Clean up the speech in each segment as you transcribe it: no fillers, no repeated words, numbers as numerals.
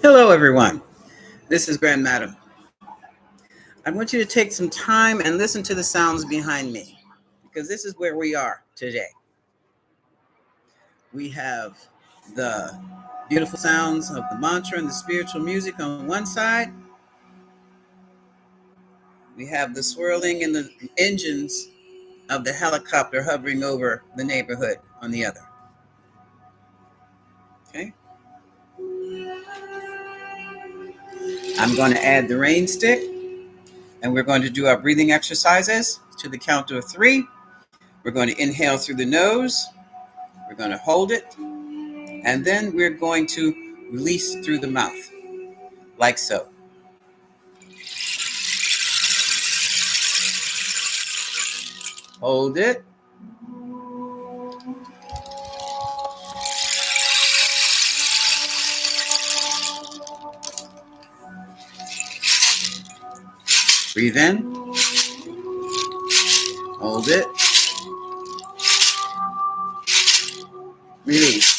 Hello, everyone. This is Grand Madam. I want you to take some time and listen to the sounds behind me because this is where we are today. We have the beautiful sounds of the mantra and the spiritual music on one side. We have the swirling and the engines of the helicopter hovering over the neighborhood on the other. Okay. I'm going to add the rain stick and we're going to do our breathing exercises to the count of 3. We're going to inhale through the nose. We're going to hold it. And then we're going to release through the mouth, like so. Hold it. Breathe in. Hold it. Release.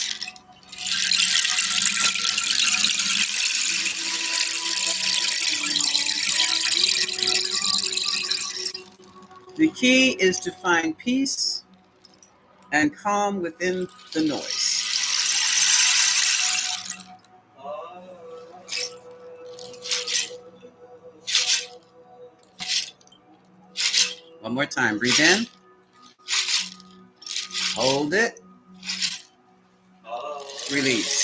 The key is to find peace and calm within the noise. One more time. Breathe in. Hold it. Release.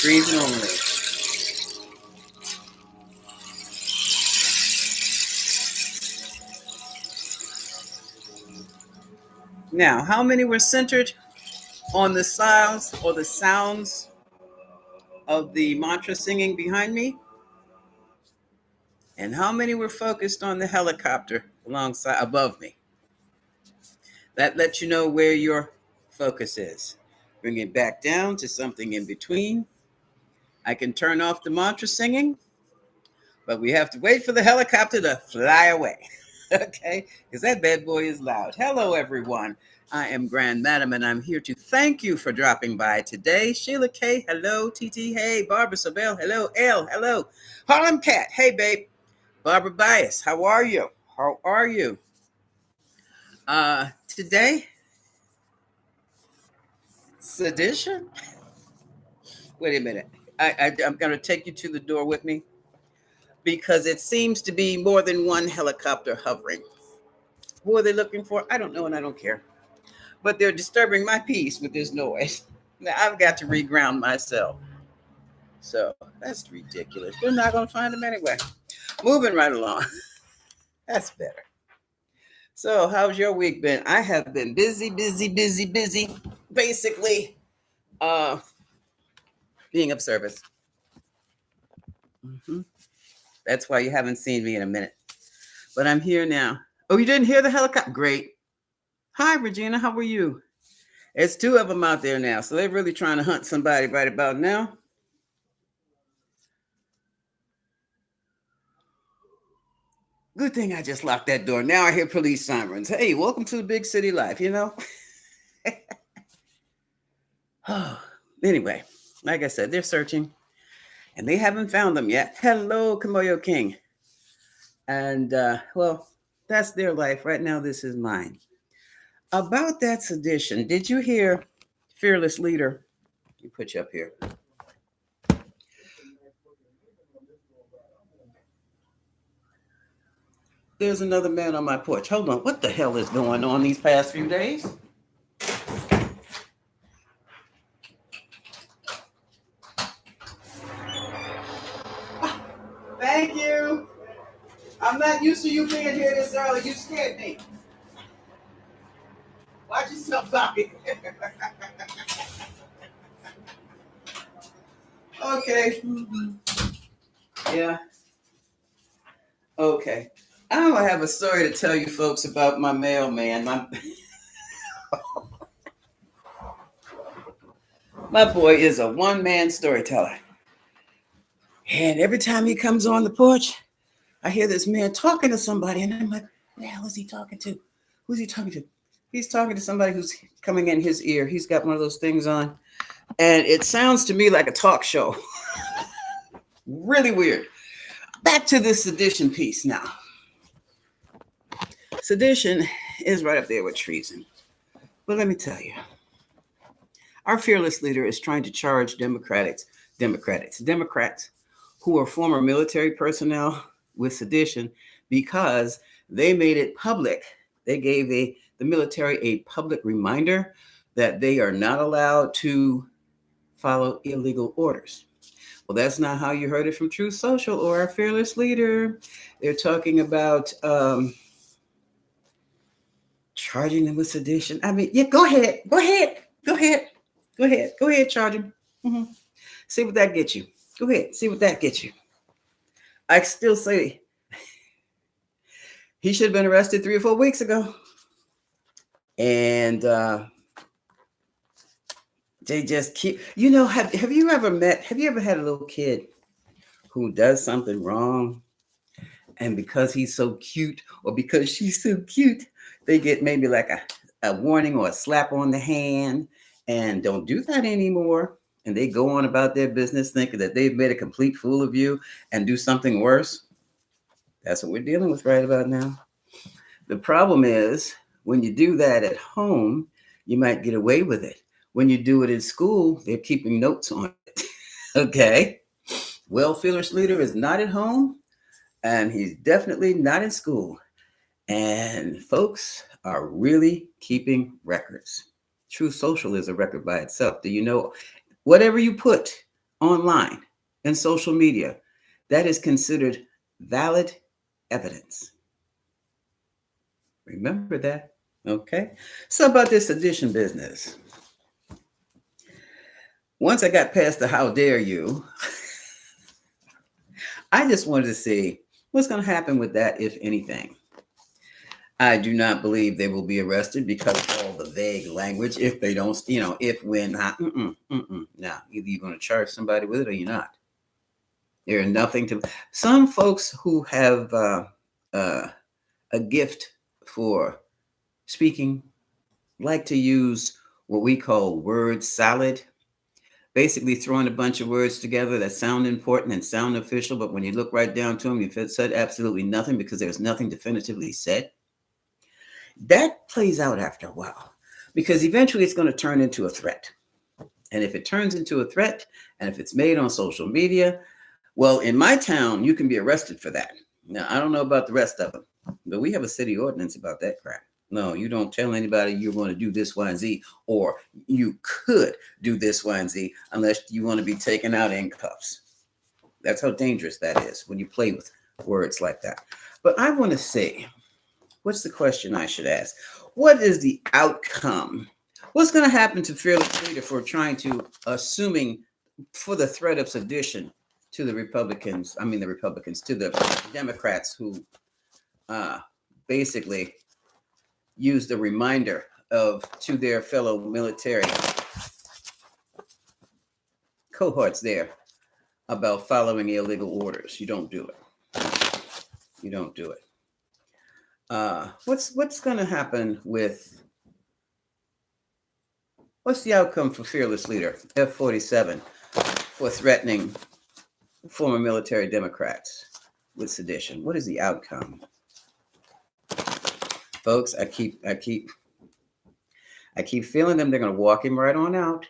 Breathe normally. Now, how many were centered on the sounds or the sounds of the mantra singing behind me? And how many were focused on the helicopter alongside above me? That lets you know where your focus is. Bring it back down to something in between. I can turn off the mantra singing, but we have to wait for the helicopter to fly away. Okay? Because that bad boy is loud. Hello, everyone. I am Grand Madam, and I'm here to thank you for dropping by today. Sheila K, hello. TT, hey. Barbara Sobel, hello. L, hello. Harlem Cat, hey, babe. Barbara Bias, how are you? How are you? Today, Sedition? Wait a minute. I'm going to take you to the door with me because it seems to be more than one helicopter hovering. Who are they looking for? I don't know and I don't care. But they're disturbing my peace with this noise. Now I've got to reground myself. So that's ridiculous. They're not going to find them anyway. Moving right along. That's better. So, how's your week been? I have been busy. Basically, being of service. Mm-hmm. That's why you haven't seen me in a minute. But I'm here now. Oh, you didn't hear the helicopter? Great. Hi, Regina. How are you? It's 2 of them out there now. So they're really trying to hunt somebody right about now. Good thing I just locked that door. Now I hear police sirens. Hey, welcome to the big city life, you know? Oh, anyway, like I said, they're searching and they haven't found them yet. Hello, Kamoyo King. And, well, that's their life. Right now, this is mine. About that sedition, did you hear Fearless Leader? You put you up here. There's another man on my porch. Hold on. What the hell is going on these past few days? Thank you. I'm not used to you being here this early. You scared me. Watch yourself out here. Okay. Yeah. Okay. I don't have a story to tell you folks about my mailman. My boy is a one-man storyteller. And every time he comes on the porch, I hear this man talking to somebody, and I'm like, Who the hell is he talking to? Who's he talking to? He's talking to somebody who's coming in his ear. He's got one of those things on. And it sounds to me like a talk show. Really weird. Back to this sedition piece now. Sedition is right up there with treason. But let me tell you, our fearless leader is trying to charge Democrats who are former military personnel with sedition because they made it public. They gave the military a public reminder that they are not allowed to follow illegal orders. Well, that's not how you heard it from Truth Social or our fearless leader. They're talking about charging them with sedition. I mean, yeah, go ahead, charge him. Mm-hmm. See what that gets you. Go ahead, see what that gets you. I still say he should have been arrested 3 or 4 weeks ago. And they just keep, have you ever had a little kid who does something wrong? And because he's so cute or because she's so cute, they get maybe like a warning or a slap on the hand and don't do that anymore. And they go on about their business thinking that they've made a complete fool of you and do something worse. That's what we're dealing with right about now. The problem is when you do that at home, you might get away with it. When you do it in school, they're keeping notes on it. Okay. Well, fearless leader is not at home and he's definitely not in school. And folks are really keeping records. Truth Social is a record by itself. Do you know whatever you put online and social media, that is considered valid evidence. Remember that. Okay. So about this sedition business. Once I got past the how dare you, I just wanted to see what's going to happen with that, if anything. I do not believe they will be arrested because of all the vague language. If they don't, if, when, not, Now, either you're going to charge somebody with it or you're not. There's nothing to. Some folks who have a gift for speaking like to use what we call word salad. Basically throwing a bunch of words together that sound important and sound official, but when you look right down to them, you've said absolutely nothing because there's nothing definitively said. That plays out after a while because eventually it's going to turn into a threat. And if it turns into a threat and if it's made on social media, well, in my town, you can be arrested for that. Now, I don't know about the rest of them, but we have a city ordinance about that crap. No, you don't tell anybody you're going to do this, Y, and Z, or you could do this, Y, and Z, unless you want to be taken out in cuffs. That's how dangerous that is when you play with words like that. But I want to say, what's the question I should ask? What is the outcome? What's going to happen to fearless leader for trying to, assuming for the threat of sedition to the to the Democrats who basically used a reminder to their fellow military cohorts there about following illegal orders. You don't do it. You don't do it. What's going to happen with? What's the outcome for fearless leader F-47 for threatening former military Democrats with sedition? What is the outcome? Folks, I keep feeling them. They're going to walk him right on out.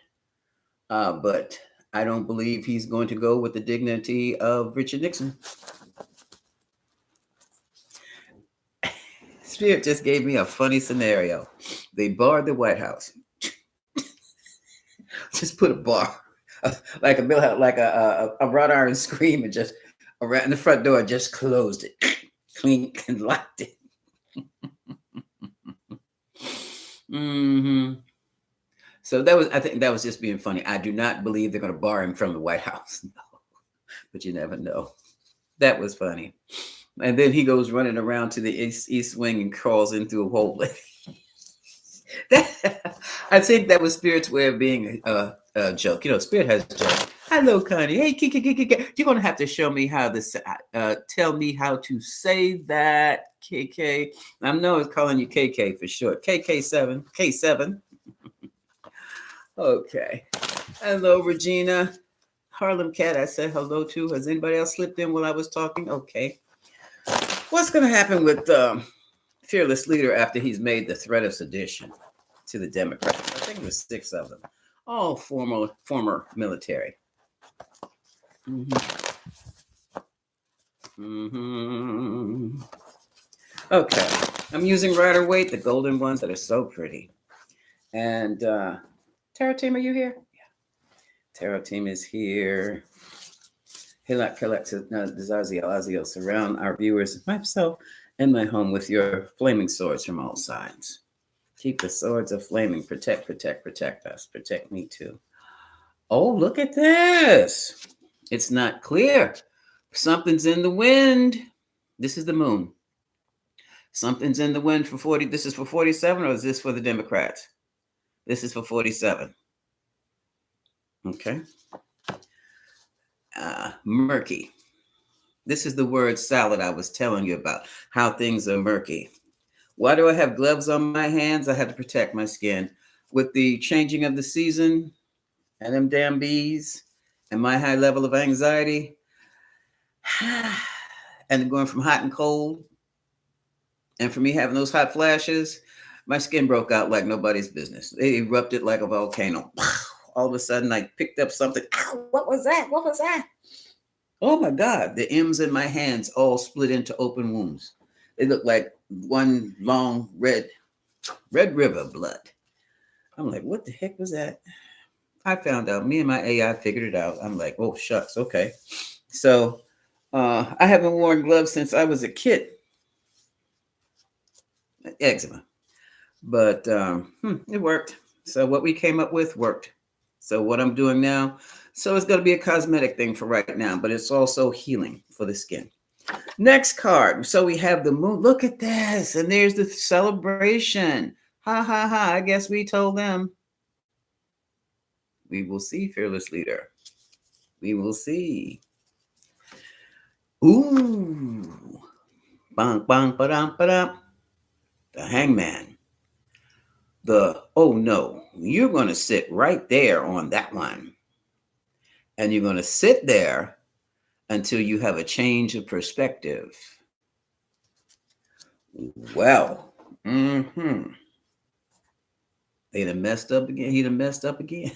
But I don't believe he's going to go with the dignity of Richard Nixon. Spirit just gave me a funny scenario. They barred the White House. Just put a bar, like a wrought iron screen, and just around the front door, just closed it, clink, and locked it. Mm-hmm. So I think that was just being funny. I do not believe they're going to bar him from the White House. No. But you never know. That was funny. And then he goes running around to the east wing and crawls in through a hole. I think that was Spirit's way of being a joke. Spirit has a joke. Hello, Connie. Hey, you're gonna have to show me how to tell me how to say that, KK. I know it's calling you KK for short. KK7, K7. Okay. Hello, Regina. Harlem Cat, I said hello to. Has anybody else slipped in while I was talking? Okay. What's gonna happen with Fearless Leader after he's made the threat of sedition to the Democrats? I think it was 6 of them, all former military. Okay, I'm using Rider Waite, the golden ones that are so pretty. And Tarot Team, are you here? Yeah. Tarot Team is here. Hilak Azio, surround our viewers, myself, and my home with your flaming swords from all sides. Keep the swords of flaming. Protect us. Protect me too. Oh, look at this. It's not clear. Something's in the wind. This is the moon. Something's in the wind for 40. This is for 47, or is this for the Democrats? This is for 47. Okay. Murky. This is the word salad I was telling you about, how things are murky. Why do I have gloves on my hands? I have to protect my skin. With the changing of the season and them damn bees and my high level of anxiety and going from hot and cold, and for me having those hot flashes, my skin broke out like nobody's business. It erupted like a volcano. All of a sudden, I picked up something. Ow, what was that? What was that? Oh my God, the M's in my hands all split into open wounds. They look like one long red river of blood. I'm like, what the heck was that? I found out. Me and my AI figured it out. I'm like, oh, shucks. Okay. So I haven't worn gloves since I was a kid. Eczema. But it worked. So what we came up with worked. So what I'm doing now, so it's going to be a cosmetic thing for right now, but it's also healing for the skin. Next card. So we have the moon. Look at this. And there's the celebration. Ha, ha, ha. I guess we told them. We will see, Fearless Leader. We will see. Ooh. Bang, bang, ba-dum, ba-dum. The Hangman. Oh no, you're going to sit right there on that one. And you're going to sit there until you have a change of perspective. Well, they done messed up again. He done messed up again.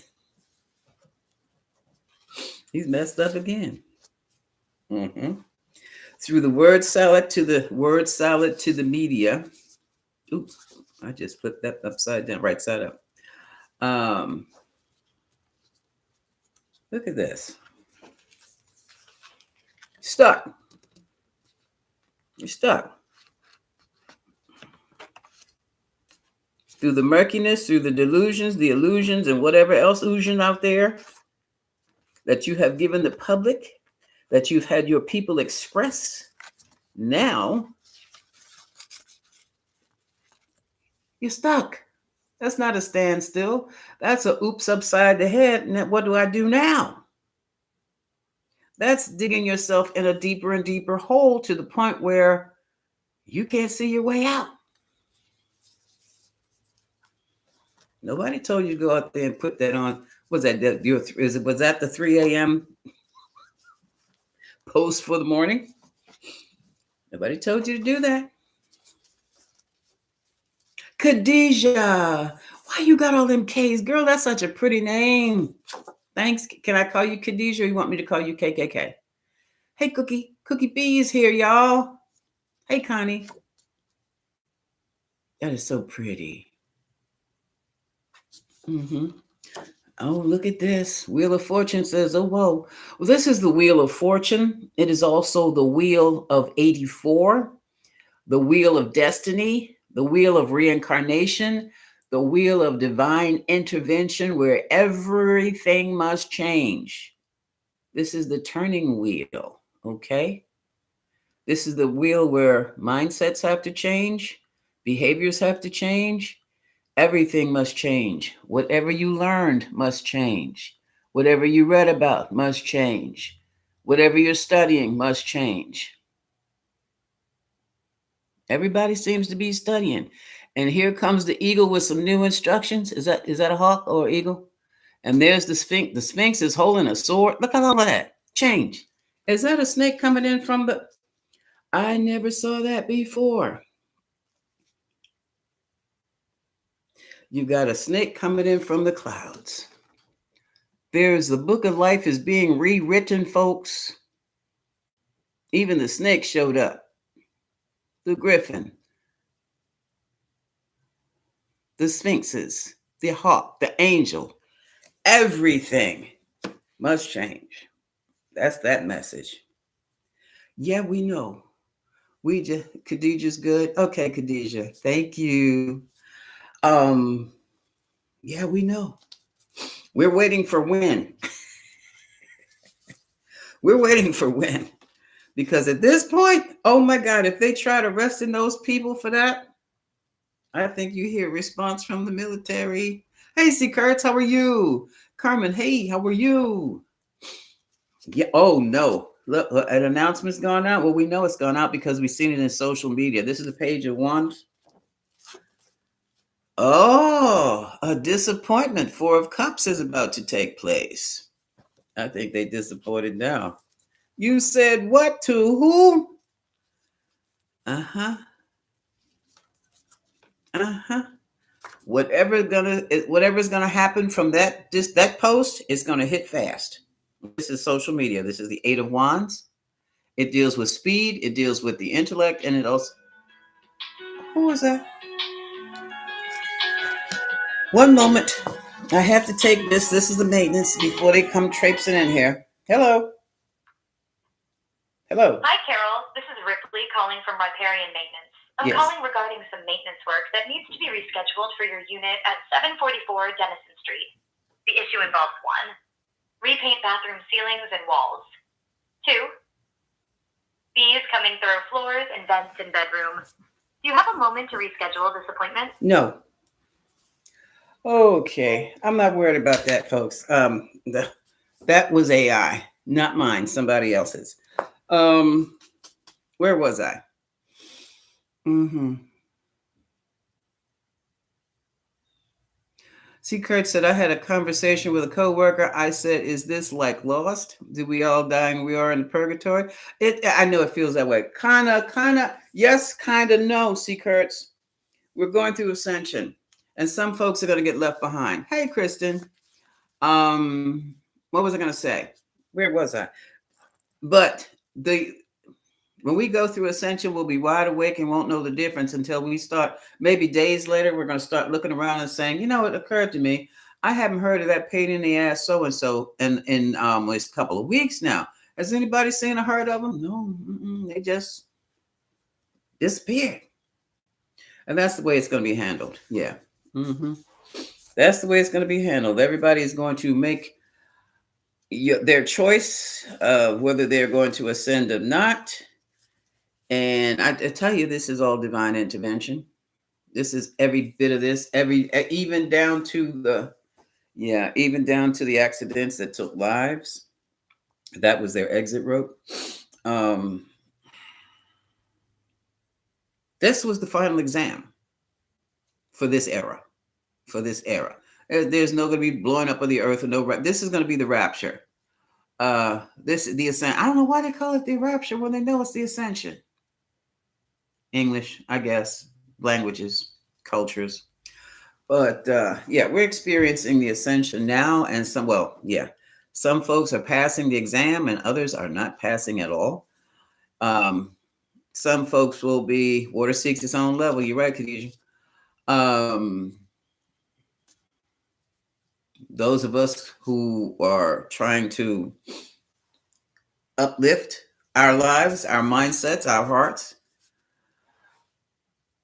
He's messed up again. Through the word salad to the media. Oops, I just flipped that upside down, right side up. Look at this. Stuck. You're stuck. Through the murkiness, through the delusions, the illusions, and whatever else illusion out there that you have given the public, that you've had your people express, now you're stuck. That's not a standstill. That's a oops upside the head. And what do I do now? That's digging yourself in a deeper and deeper hole to the point where you can't see your way out. Nobody told you to go out there and put that on. Was that the 3 a.m. post for the morning? Nobody told you to do that. Khadijah, why you got all them K's? Girl, that's such a pretty name. Thanks. Can I call you Khadijah or you want me to call you KKK? Hey, Cookie B is here, y'all. Hey, Connie. That is so pretty. Oh, look at this. Wheel of Fortune says, oh, whoa. Well, this is the Wheel of Fortune. It is also the Wheel of 84, the Wheel of Destiny, the Wheel of Reincarnation, the Wheel of Divine Intervention, where everything must change. This is the turning wheel, okay? This is the wheel where mindsets have to change, behaviors have to change, everything must change. Whatever you learned must change. Whatever you read about must change. Whatever you're studying must change. Everybody seems to be studying. And here comes the eagle with some new instructions. Is that a hawk or eagle? And there's the Sphinx. The Sphinx is holding a sword. Look at all of that. Change. Is that a snake coming in from the... I never saw that before. You got a snake coming in from the clouds. There's the book of life is being rewritten, folks. Even the snake showed up. The griffin. The sphinxes. The hawk. The angel. Everything must change. That's that message. Yeah, we know. Khadijah's good. Okay, Khadijah. Thank you. Yeah, we know. We're waiting for when. We're waiting for when. Because at this point, oh my God, if they try to arresting those people for that, I think you hear a response from the military. Hey, C. Kurtz, how are you? Carmen, hey, how are you? Yeah. Oh no. Look, an announcement's gone out. Well, we know it's gone out because we've seen it in social media. This is the page of wands. Oh, a disappointment. 4 of Cups is about to take place. I think they disappointed now. You said what to who? Uh-huh. Uh-huh. Whatever's gonna happen from that post is gonna hit fast. This is social media. This is the 8 of Wands. It deals with speed. It deals with the intellect, and it also... Who was that? One moment. I have to take this. This is the maintenance before they come traipsing in here. Hello. Hello. Hi, Carol. This is Ripley calling from Riparian Maintenance. I'm calling regarding some maintenance work that needs to be rescheduled for your unit at 744 Denison Street. The issue involves 1, repaint bathroom ceilings and walls. 2, bees coming through floors and vents in bedroom. Do you have a moment to reschedule this appointment? No. Okay. I'm not worried about that, folks. That was AI, not mine, somebody else's. Where was I? C. Kurt said, I had a conversation with a coworker. I said, is this like Lost? Did we all die and we are in purgatory? I know it feels that way. Kinda, yes, kinda, no, C. Kurtz. We're going through ascension. And some folks are going to get left behind. Hey, Kristen. What was I going to say? Where was I? But when we go through ascension, we'll be wide awake and won't know the difference until we start. Maybe days later, we're going to start looking around and saying, you know, it occurred to me. I haven't heard of that pain in the ass so-and-so in it's a couple of weeks now. Has anybody seen or heard of them? No, they just disappeared. And that's the way it's going to be handled. Yeah. That's the way it's going to be handled. Everybody is going to make their choice of whether they're going to ascend or not. And I tell you, this is all divine intervention. This is every bit of this, even down to the accidents that took lives. That was their exit route. This was the final exam for this era. There's no going to be blowing up of the earth or no. This is going to be the rapture. The ascension. I don't know why they call it the rapture when they know it's the ascension. English, I guess, languages, cultures. But we're experiencing the ascension now, and some folks are passing the exam and others are not passing at all. Some folks will be, water seeks its own level. You're right, Khadijah. Those of us who are trying to uplift our lives, our mindsets, our hearts,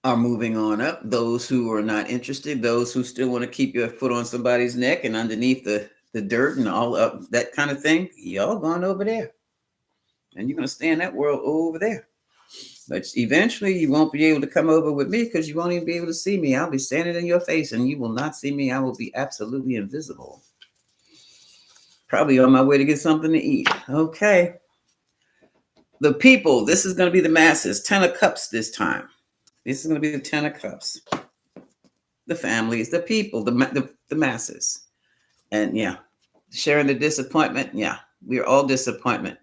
are moving on up. Those who are not interested, those who still want to keep your foot on somebody's neck and underneath the dirt and all of that kind of thing, y'all going over there. And you're going to stay in that world over there. But eventually you won't be able to come over with me because you won't even be able to see me. I'll be standing in your face and you will not see me. I will be absolutely invisible. Probably on my way to get something to eat. Okay. The people, this is going to be the masses. 10 of Cups this time. This is going to be the 10 of Cups. The families, the people, the masses. And yeah, sharing the disappointment. Yeah, we're all disappointed.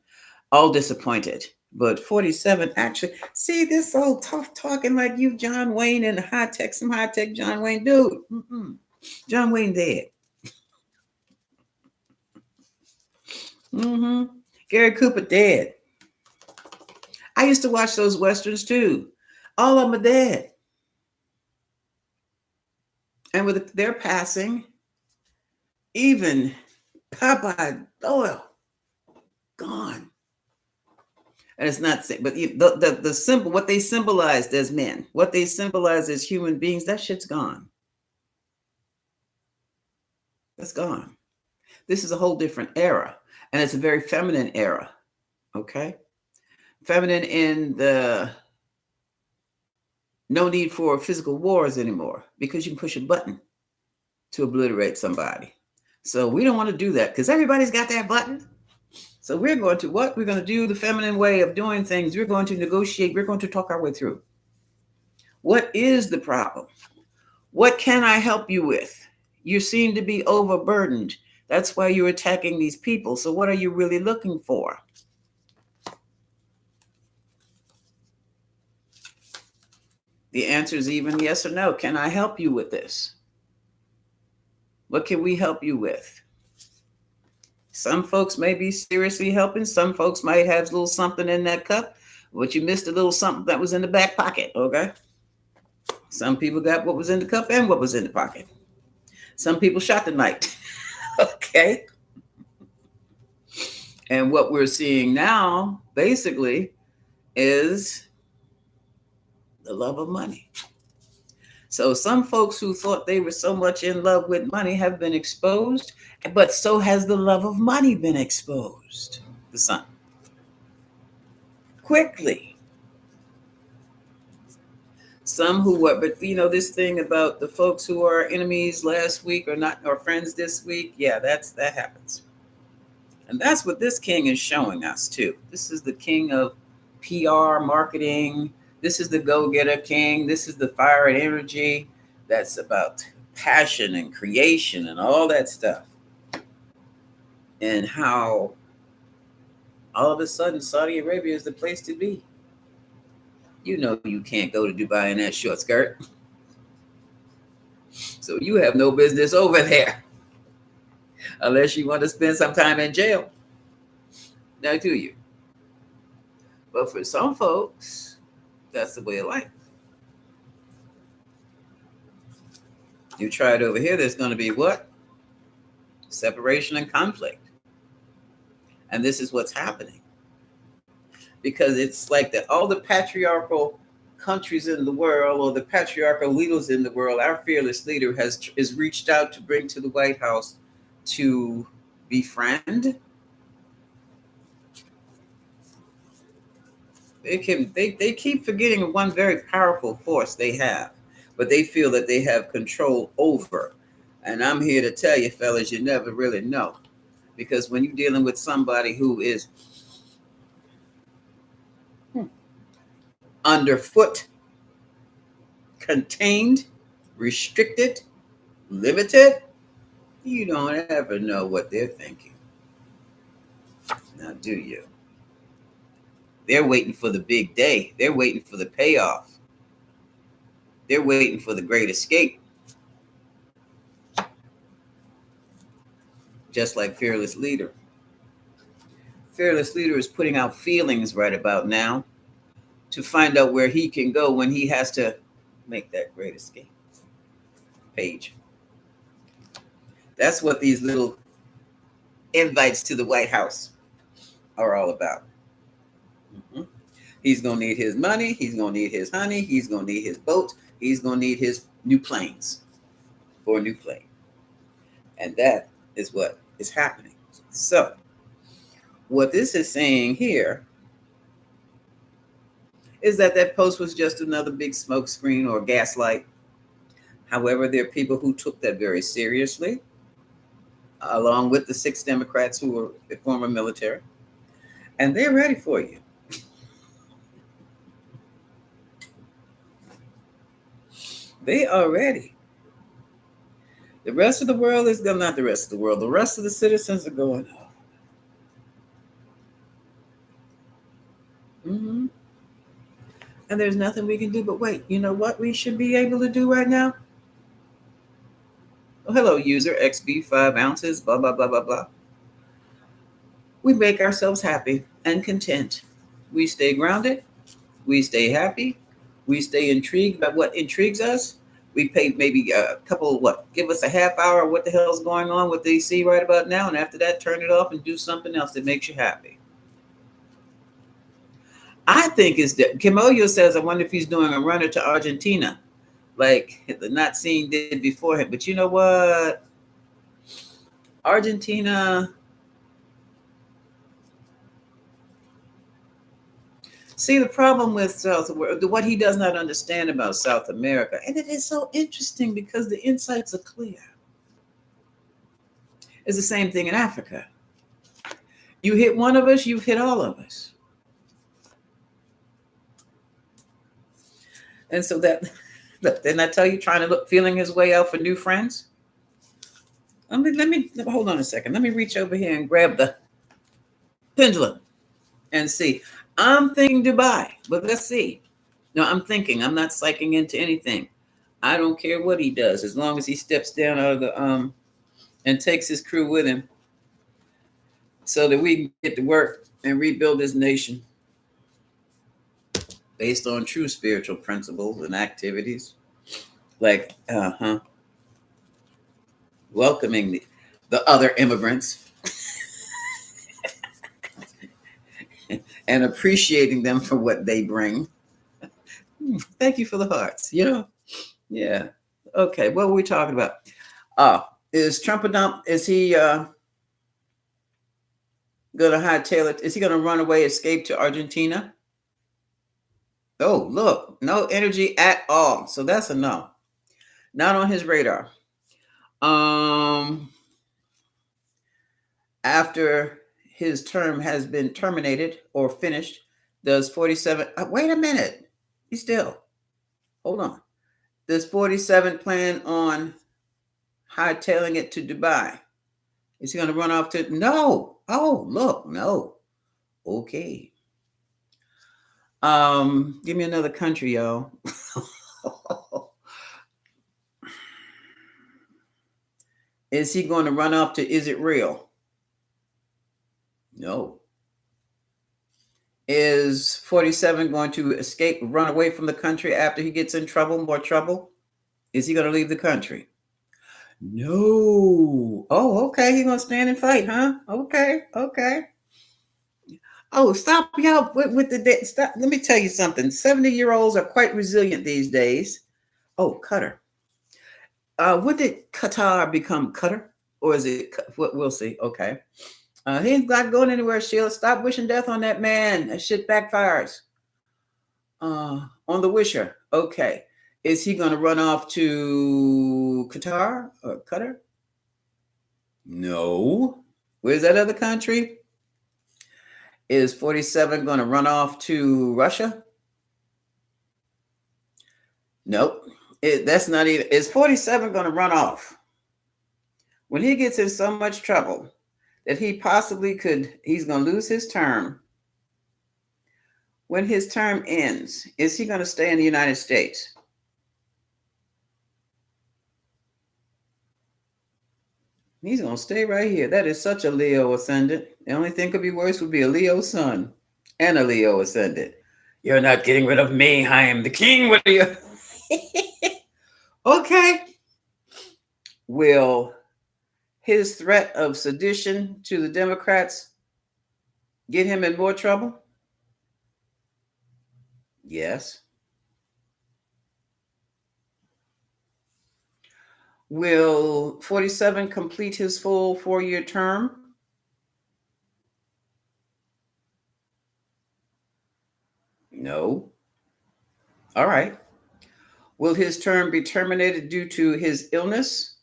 But 47 actually, see this old tough talking like you, John Wayne, and some high tech John Wayne. Dude, John Wayne dead. Gary Cooper dead. I used to watch those Westerns too. All of them are dead. And with their passing, even Popeye Doyle, gone. And it's not, but the symbol, what they symbolized as men, what they symbolized as human beings, that shit's gone. That's gone. This is a whole different era. And it's a very feminine era. Okay? Feminine in the no need for physical wars anymore because you can push a button to obliterate somebody. So we don't want to do that because everybody's got that button. So we're going to what? We're going to do the feminine way of doing things. We're going to negotiate. We're going to talk our way through. What is the problem? What can I help you with? You seem to be overburdened. That's why you're attacking these people. So what are you really looking for? The answer is even yes or no. Can I help you with this? What can we help you with? Some folks may be seriously helping. Some folks might have a little something in that cup, but you missed a little something that was in the back pocket, okay? Some people got what was in the cup and what was in the pocket. Some people shot the night, okay? And what we're seeing now, basically, is the love of money. So some folks who thought they were so much in love with money have been exposed, but so has the love of money been exposed. The sun. Quickly. Some who were, but this thing about the folks who are enemies last week or not, or friends this week, yeah, that happens. And that's what this king is showing us too. This is the king of PR, marketing. This is the go-getter king. This is the fire and energy. That's about passion and creation and all that stuff. And how all of a sudden Saudi Arabia is the place to be. You know you can't go to Dubai in that short skirt. So you have no business over there. Unless you want to spend some time in jail. Now do you? But for some folks, that's the way of life. You try it over here, there's going to be what? Separation and conflict. And this is what's happening. Because it's like that all the patriarchal countries in the world or the patriarchal leaders in the world, our fearless leader is reached out to bring to the White House to befriend. They keep forgetting one very powerful force they have, but they feel that they have control over. And I'm here to tell you, fellas, you never really know. Because when you're dealing with somebody who is underfoot, contained, restricted, limited, you don't ever know what they're thinking. Now, do you? They're waiting for the big day. They're waiting for the payoff. They're waiting for the great escape. Just like Fearless Leader. Fearless Leader is putting out feelings right about now to find out where he can go when he has to make that great escape. Page. That's what these little invites to the White House are all about. He's going to need his money. He's going to need his honey. He's going to need his boat. He's going to need his new planes or a new plane. And that is what is happening. So what this is saying here is that post was just another big smoke screen or gaslight. However, there are people who took that very seriously. along with the 6 Democrats who were former military, and they're ready for you. They are ready. The rest of the world is not the rest of the world. The rest of the citizens are going, mm-hmm. And there's nothing we can do but wait. You know what we should be able to do right now? Oh, hello, user XB 5 ounces, blah, blah, blah, blah, blah. We make ourselves happy and content. We stay grounded. We stay happy. We stay intrigued by what intrigues us. We pay maybe a couple, give us a half hour of what the hell's going on with AC right about now. And after that, turn it off and do something else that makes you happy. I think it's that Kimoyo says, I wonder if he's doing a runner to Argentina, like the not seeing did before him. But you know what? Argentina. See, the problem with what he does not understand about South America, and it is so interesting because the insights are clear. It's the same thing in Africa. You hit one of us, you've hit all of us. And so that, look, didn't I tell you, trying to look, feeling his way out for new friends? Let me hold on a second. Let me reach over here and grab the pendulum and see. I'm thinking Dubai, but let's see. No, I'm thinking. I'm not psyching into anything. I don't care what he does, as long as he steps down out of the and takes his crew with him, so that we can get to work and rebuild this nation based on true spiritual principles and activities, like welcoming the other immigrants and appreciating them for what they bring. Thank you for the hearts. Yeah. Okay, what were we talking about? Is Trump a dump? Is he gonna hightail it? Is he gonna run away, escape to Argentina? Oh, look, no energy at all. So that's a no. Not on his radar. After his term has been terminated or finished, does 47 wait a minute. He's still. Hold on. Does 47 plan on hightailing it to Dubai? Is he going to run off to? No. Oh, look, no. Okay. Give me another country, y'all. Is he going to run off to? Is it real? No. Is 47 going to escape, run away from the country after he gets in trouble, more trouble? Is he going to leave the country? No. Oh, okay. He's going to stand and fight, huh? Okay. Oh, stop y'all with the stop. Let me tell you something. 70-year-olds are quite resilient these days. Oh, Qatar. When did Qatar become Qatar? Or is it what? We'll see. Okay. He's not going anywhere, Sheila. Stop wishing death on that man. That shit backfires. On the wisher. Okay. Is he going to run off to Qatar or Qatar? No. Where's that other country? Is 47 going to run off to Russia? Nope. That's not even. Is 47 going to run off? When he gets in so much trouble that he possibly he's going to lose his term. When his term ends, is he going to stay in the United States? He's going to stay right here. That is such a Leo ascendant. The only thing could be worse would be a Leo sun and a Leo ascendant. You're not getting rid of me. I am the king. What are you? Okay. Will his threat of sedition to the Democrats get him in more trouble? Yes. Will 47 complete his full 4-year term? No. All right. Will his term be terminated due to his illness?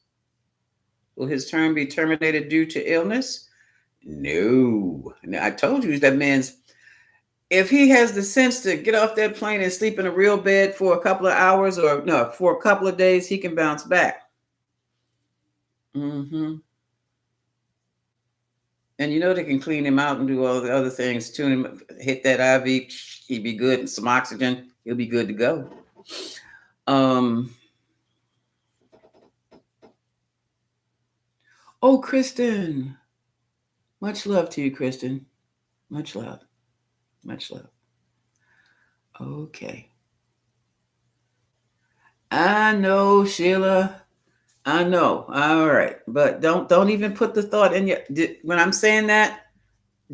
Will his term be terminated due to illness? No. Now, I told you that man's, if he has the sense to get off that plane and sleep in a real bed for a couple of hours or no, for a couple of days, he can bounce back. Mm-hmm. And you know they can clean him out and do all the other things, tune him, hit that IV, he'd be good, and some oxygen, he'll be good to go. Oh, Kristen. Much love to you, Kristen. Much love. Much love. Okay. I know, Sheila. I know. All right. But don't even put the thought in your, when I'm saying that,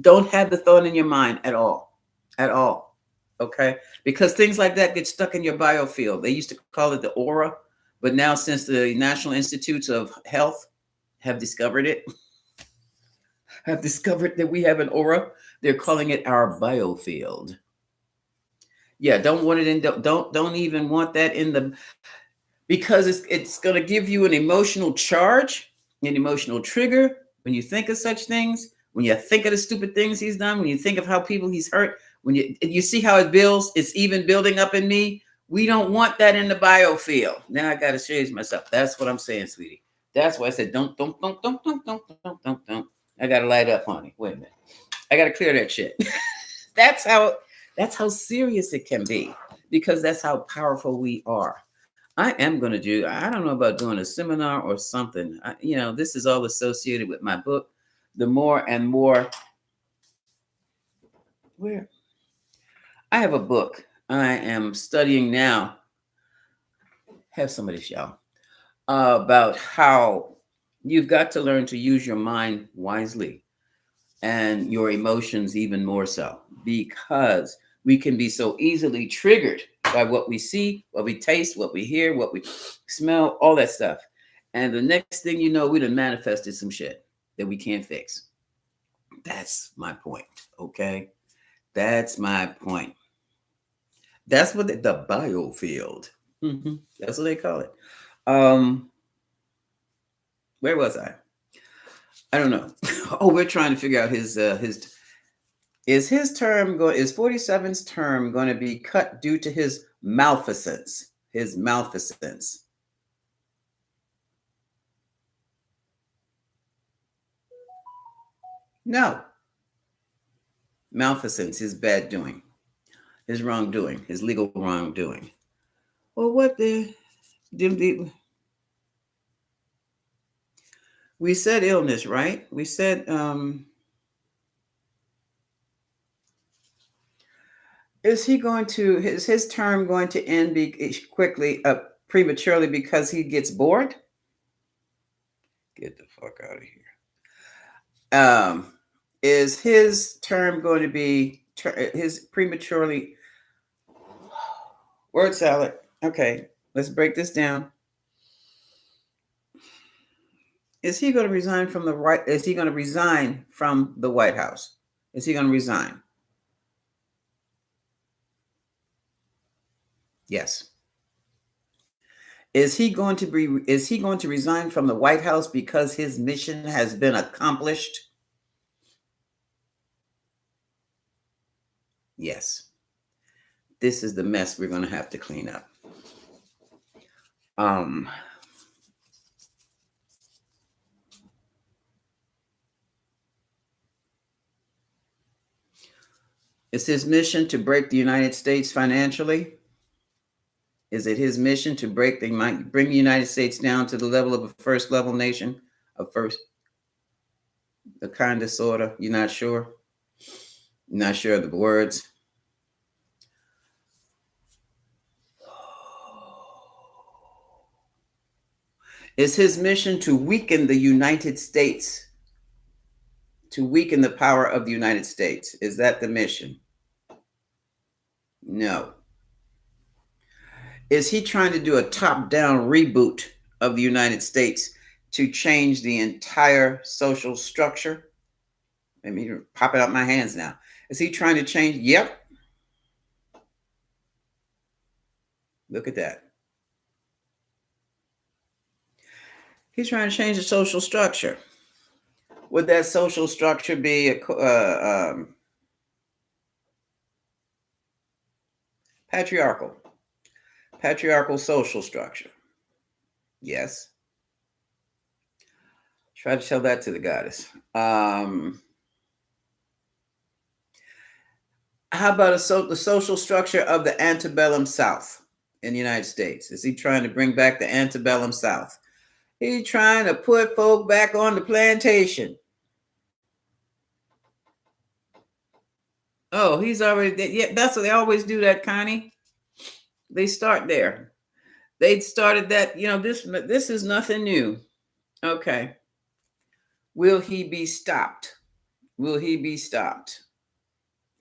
don't have the thought in your mind at all. At all. Okay? Because things like that get stuck in your biofield. They used to call it the aura, but now since the National Institutes of Health have discovered it, have discovered that we have an aura, they're calling it our biofield. Yeah, don't want it in. Don't even want that in the, because it's going to give you an emotional charge, an emotional trigger when you think of such things. When you think of the stupid things he's done, when you think of how people he's hurt, when you see how it builds, it's even building up in me. We don't want that in the biofield. Now I got to change myself. That's what I'm saying, sweetie. That's why I said don't. I got to light up, honey. Wait a minute. I got to clear that shit. That's how serious it can be, because that's how powerful we are. I am going to do, I don't know about doing a seminar or something. This is all associated with my book. The more and more, where I have a book I am studying now. Have somebody shout about how you've got to learn to use your mind wisely and your emotions even more so, because we can be so easily triggered by what we see, what we taste, what we hear, what we smell, all that stuff. And the next thing you know, we done manifested some shit that we can't fix. That's my point, okay? That's my point. That's what the biofield. Mm-hmm. That's what they call it. Where was I? I don't know. Oh, we're trying to figure out his is his term going, is 47's term going to be cut due to his malfeasance? His malfeasance. No. Malfeasance, his bad doing, his wrongdoing, his legal wrongdoing. Well, what the we said illness, right? We said is he going to his term going to end quickly prematurely because he gets bored? Get the fuck out of here. Is his term going to be his prematurely word salad? Okay, let's break this down. Is he going to resign from the right? Is he going to resign from the White House? Is he going to resign? Yes. Is he going to resign from the White House because his mission has been accomplished? Yes. This is the mess we're going to have to clean up. Is his mission to break the United States financially? Is it his mission to bring the United States down to the level of a first level nation? The kind of, sort of, you're not sure? You're not sure of the words? Is his mission to weaken the United States? To weaken the power of the United States? Is that the mission? No. Is he trying to do a top-down reboot of the United States to change the entire social structure? Let me pop it out my hands now. Is he trying to change? Yep. Look at that. He's trying to change the social structure. Would that social structure be a patriarchal? Patriarchal social structure. Yes. Try to tell that to the goddess. How about the social structure of the antebellum South in the United States? Is he trying to bring back the antebellum South? He's trying to put folk back on the plantation. Oh, he's already, yeah, that's what they always do that, Connie. They start there. They started that, this is nothing new. Okay. Will he be stopped? Will he be stopped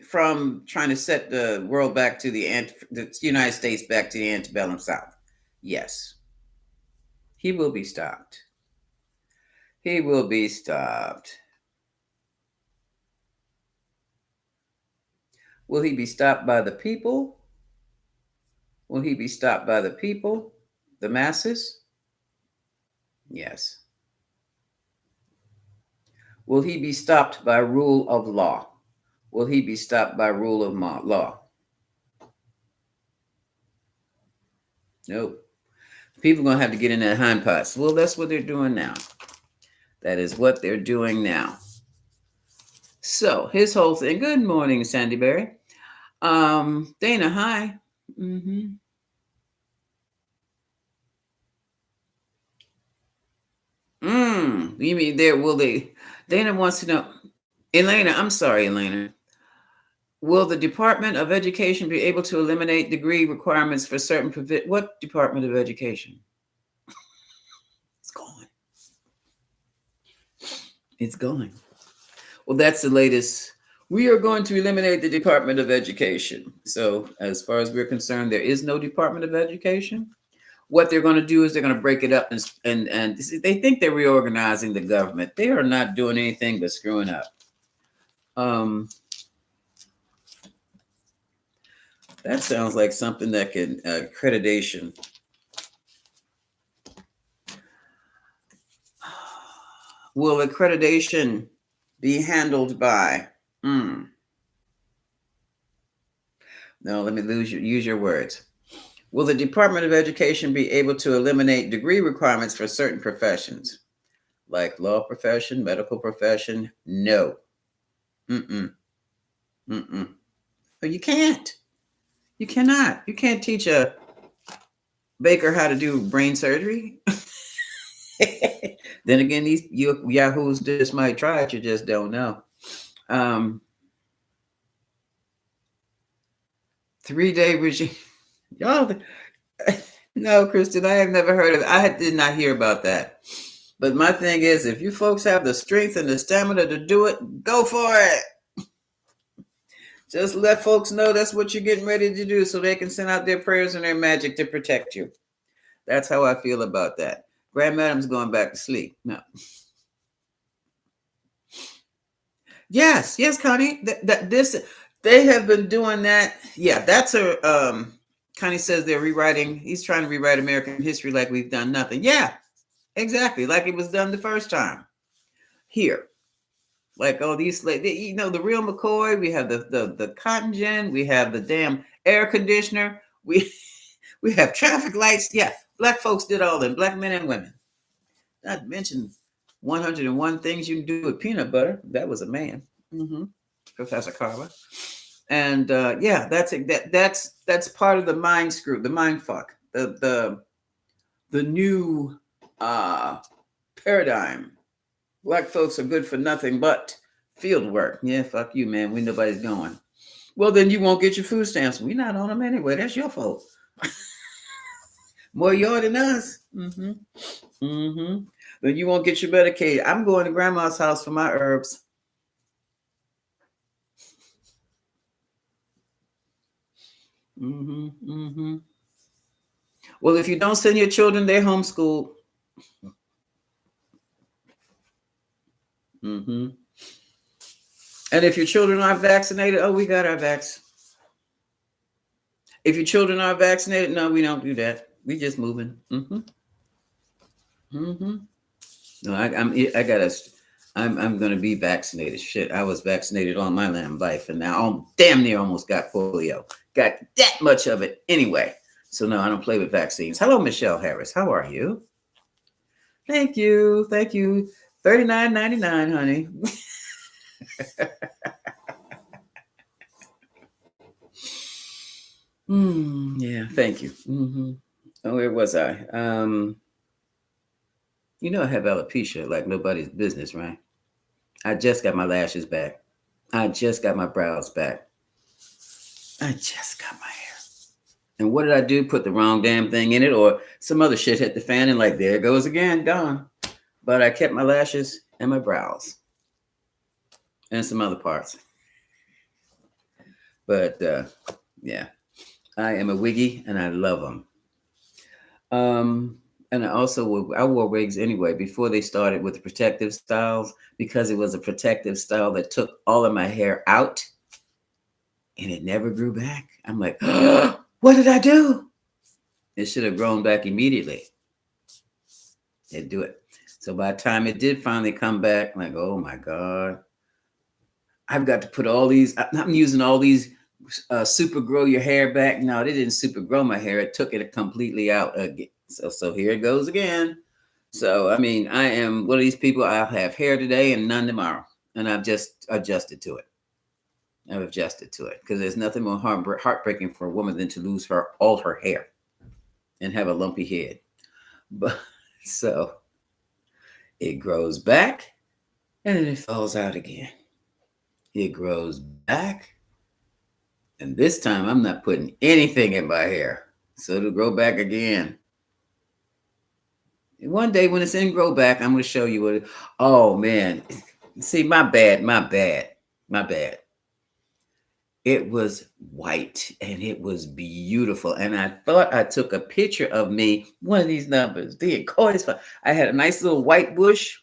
from trying to set the world back to the United States back to the antebellum South? Yes. He will be stopped. He will be stopped. Will he be stopped by the people? Will he be stopped by the people? The masses? Yes. Will he be stopped by rule of law? Will he be stopped by rule of law? Nope. People are going to have to get in their hind parts. Well, that's what they're doing now. That is what they're doing now. So his whole thing. Good morning, Sandy Berry. Dana, hi. Mm-hmm. You mean there will they? Dana wants to know. Elena, I'm sorry, Elena. Will the Department of Education be able to eliminate degree requirements for certain what Department of Education? It's gone. It's going. Well, that's the latest. We are going to eliminate the Department of Education. So as far as we're concerned, there is no Department of Education. What they're going to do is they're going to break it up and they think they're reorganizing the government. They are not doing anything but screwing up. That sounds like something that can accreditation. Will accreditation be handled by? No, let me use your words. Will the Department of Education be able to eliminate degree requirements for certain professions, like law profession, medical profession? No. But you can't. You cannot. You can't teach a baker how to do brain surgery. Then again, these yahoos just might try it. You just don't know. 3-day regime. Y'all, no, Kristen, I have never heard of it. I did not hear about that. But my thing is, if you folks have the strength and the stamina to do it, go for it. Just let folks know that's what you're getting ready to do so they can send out their prayers and their magic to protect you. That's how I feel about that. Grand Madam's going back to sleep. No. Yes, Connie. They have been doing that. Yeah, that's a Connie says they're rewriting. He's trying to rewrite American history like we've done nothing. Yeah, exactly. Like it was done the first time. Here. Like all these, the real McCoy, we have the cotton gin, we have the damn air conditioner, we have traffic lights. Yeah, black folks did all them, black men and women. Not to mention 101 things you can do with peanut butter. That was a man, Professor Carver. And that's part of the mind screw, the mind fuck, the new paradigm. Black folks are good for nothing but field work. Yeah, fuck you, man. We nobody's going. Well, then you won't get your food stamps. We're not on them anyway. That's your fault. More y'all than us. Then you won't get your Medicaid. I'm going to grandma's house for my herbs. Well, if you don't send your children, they're homeschooled. And if your children aren't vaccinated, oh, we got our vax. If your children aren't vaccinated, no, we don't do that. We just moving. No, I'm gonna be vaccinated. Shit, I was vaccinated all my damn life, and now I'm damn near almost got polio. Got that much of it anyway. So no, I don't play with vaccines. Hello, Michelle Harris. How are you? Thank you, thank you. $39.99, honey. Yeah, thank you. Oh, where was I? I have alopecia like nobody's business, right? I just got my lashes back. I just got my brows back. I just got my hair. And what did I do? Put the wrong damn thing in it, or some other shit hit the fan, and like, there it goes again, gone. But I kept my lashes and my brows and some other parts. But yeah, I am a wiggy and I love them. And I wore wigs anyway before they started with the protective styles, because it was a protective style that took all of my hair out and it never grew back. I'm like, oh, what did I do? It should have grown back immediately. They'd do it. So by the time it did finally come back, I'm like, oh my God, I've got to put all these, I'm using all these super grow your hair back. No, they didn't super grow my hair. It took it completely out again. So here it goes again. So, I mean, I am one of these people. I'll have hair today and none tomorrow. And I've just adjusted to it. I've adjusted to it because there's nothing more heartbreaking for a woman than to lose all her hair and have a lumpy head. But so it grows back and then it falls out again. It grows back. And this time I'm not putting anything in my hair. So it'll grow back again. And one day when it's in grow back, I'm going to show you what. Oh man. See, my bad. It was white and it was beautiful. And I thought I took a picture of me, one of these numbers. I had a nice little white bush.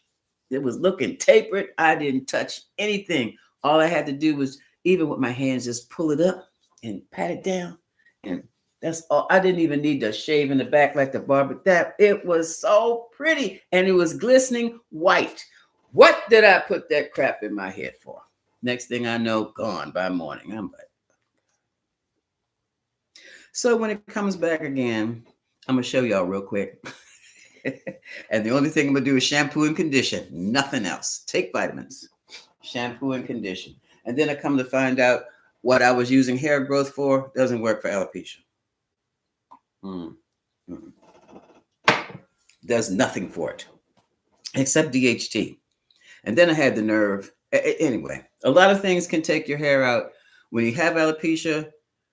It was looking tapered. I didn't touch anything. All I had to do was, even with my hands, just pull it up and pat it down. And that's all. I didn't even need to shave in the back like the barber. It was so pretty. And it was glistening white. What did I put that crap in my head for? Next thing I know, gone by morning. I'm like, so when it comes back again, I'm gonna show y'all real quick. And the only thing I'm gonna do is shampoo and condition, nothing else. Take vitamins, shampoo and condition. And then I come to find out what I was using hair growth for doesn't work for alopecia. Does nothing for it except DHT. And then I had the nerve. Anyway, a lot of things can take your hair out when you have alopecia.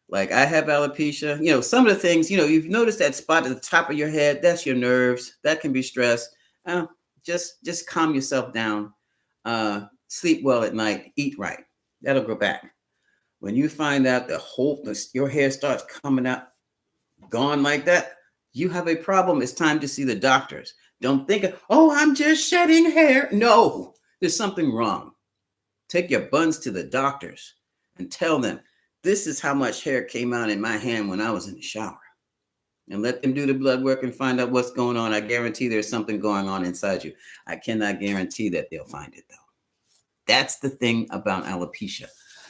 Like I have alopecia, some of the things, you've noticed that spot at the top of your head, that's your nerves. That can be stress. Just calm yourself down. Sleep well at night. Eat right. That'll go back. When you find out your hair starts coming out gone like that, you have a problem. It's time to see the doctors. Don't think, I'm just shedding hair. No, there's something wrong. Take your buns to the doctors and tell them, this is how much hair came out in my hand when I was in the shower. And let them do the blood work and find out what's going on. I guarantee there's something going on inside you. I cannot guarantee that they'll find it, though. That's the thing about alopecia.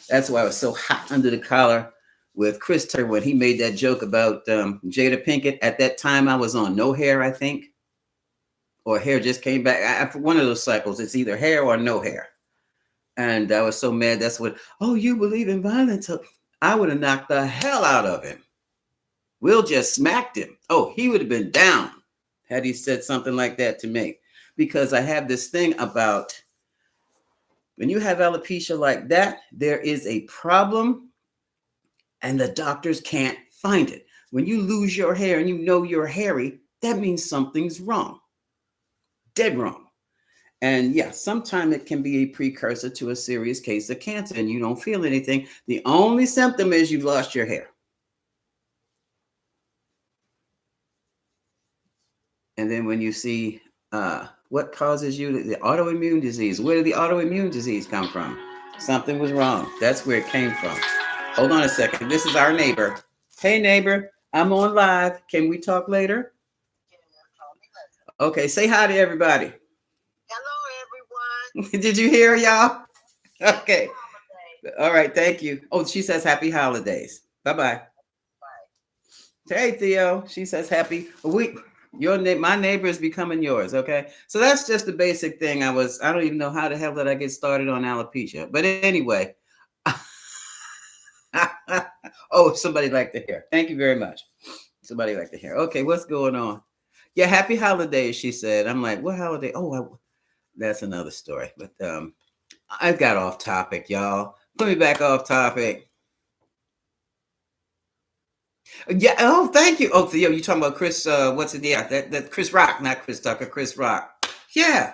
That's why I was so hot under the collar with Chris Tucker when he made that joke about Jada Pinkett. At that time, I was on no hair, I think. Or hair just came back. After one of those cycles, it's either hair or no hair. And I was so mad. That's what, you believe in violence? I would have knocked the hell out of him. Will just smacked him. He would have been down had he said something like that to me. Because I have this thing about when you have alopecia like that, there is a problem and the doctors can't find it. When you lose your hair and you're hairy, that means something's wrong. Dead wrong. And yeah, sometimes it can be a precursor to a serious case of cancer and you don't feel anything. The only symptom is you've lost your hair. And then when you see what causes you the autoimmune disease, where did the autoimmune disease come from? Something was wrong. That's where it came from. Hold on a second. This is our neighbor. Hey, neighbor, I'm on live. Can we talk later? Okay, say hi to everybody. Did you hear, y'all? Okay. All right. Thank you. Oh, she says happy holidays. Bye bye. Hey, Theo. She says happy week. My neighbor is becoming yours. Okay. So that's just the basic thing. I don't even know how the hell did I get started on alopecia. But anyway. Oh, somebody like to hear. Thank you very much. Somebody like to hear. Okay. What's going on? Yeah. Happy holidays. She said. I'm like, what holiday? Oh, that's another story. But I got off topic, y'all. Put me back off topic. Yeah. Oh, thank you. Oh, Theo, you talking about Chris? What's it? Yeah, that Chris Rock, not Chris Tucker. Chris Rock. Yeah,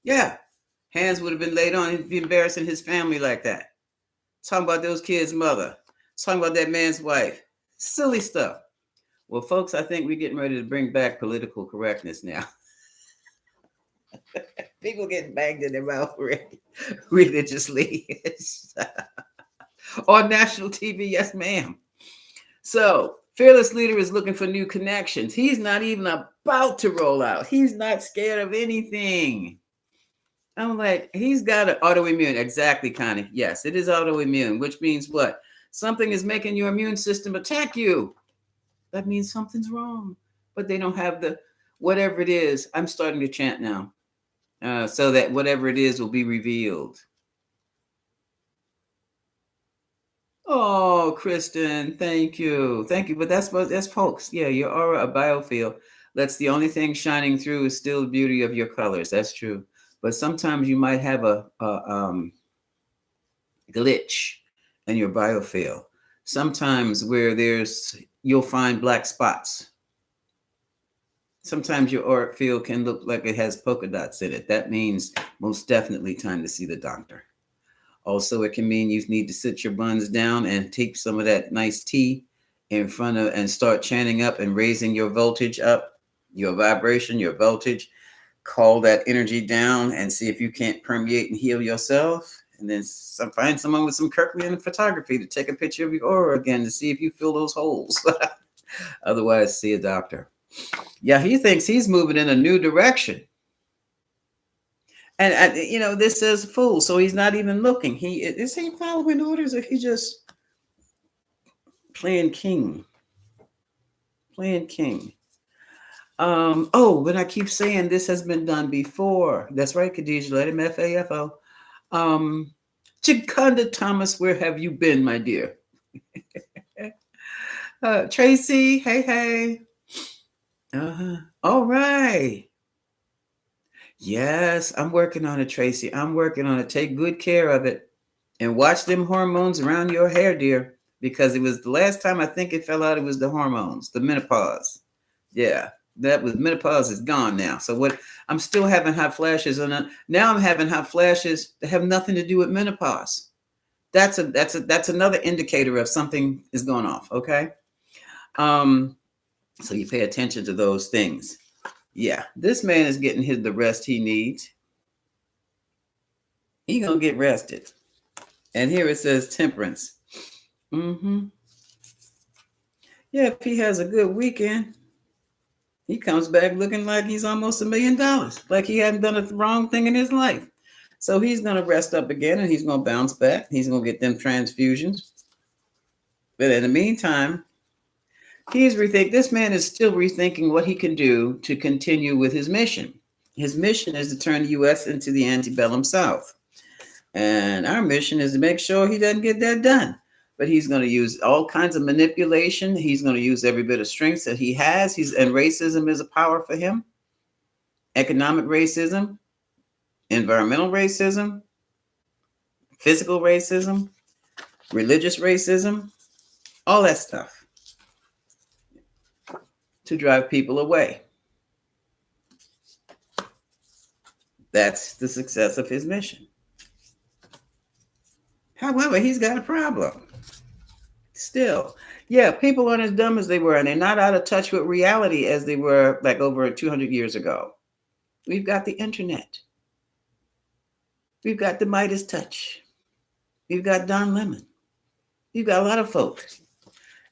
yeah. Hands would have been laid on. He'd be embarrassing his family like that. Talking about those kids' mother. Talking about that man's wife. Silly stuff. Well, folks, I think we're getting ready to bring back political correctness now. People getting banged in their mouth religiously on national TV. Yes, ma'am. So, fearless leader is looking for new connections. He's not even about to roll out. He's not scared of anything. I'm like, he's got an autoimmune. Exactly, Connie. Yes, it is autoimmune, which means what? Something is making your immune system attack you. That means something's wrong. But they don't have the whatever it is. I'm starting to chant now. So that whatever it is will be revealed. Oh, Kristen, thank you. Thank you. But that's folks. Yeah, your aura, a biofield. That's the only thing shining through is still the beauty of your colors. That's true. But sometimes you might have a glitch in your biofield. Sometimes where you'll find black spots. Sometimes your auric field can look like it has polka dots in it. That means most definitely time to see the doctor. Also, it can mean you need to sit your buns down and take some of that nice tea in front of and start chanting up and raising your voltage up, your vibration, your voltage. Call that energy down and see if you can't permeate and heal yourself. And then find someone with some Kirkland photography to take a picture of your aura again to see if you fill those holes. Otherwise, see a doctor. Yeah, he thinks he's moving in a new direction. And this says fool, so he's not even looking. Is he following orders or he just playing king? Playing king. But I keep saying this has been done before. That's right, Khadijah. Let him FAFO. Chikanda Thomas, where have you been, my dear? Tracy, hey. All right. Yes, I'm working on it, Tracy. I'm working on it. Take good care of it. And watch them hormones around your hair, dear. Because it was the last time I think it fell out, it was the hormones, the menopause. Yeah, that was menopause is gone now. So I'm still having hot flashes. And now I'm having hot flashes that have nothing to do with menopause. That's another indicator of something is going off, okay? So you pay attention to those things. Yeah, this man is getting the rest he needs. He gonna get rested. And here it says temperance. Yeah, if he has a good weekend, he comes back looking like he's almost $1 million, like he hadn't done a wrong thing in his life. So he's gonna rest up again and he's gonna bounce back. He's gonna get them transfusions. But in the meantime, this man is still rethinking what he can do to continue with his mission. His mission is to turn the U.S. into the antebellum South. And our mission is to make sure he doesn't get that done. But he's going to use all kinds of manipulation. He's going to use every bit of strength that he has. And racism is a power for him. Economic racism, environmental racism, physical racism, religious racism, all that stuff. To drive people away. That's the success of his mission. However, he's got a problem. Still, yeah, people aren't as dumb as they were, and they're not out of touch with reality as they were like over 200 years ago. We've got the internet. We've got the Midas touch. We've got Don Lemon. We've got a lot of folks.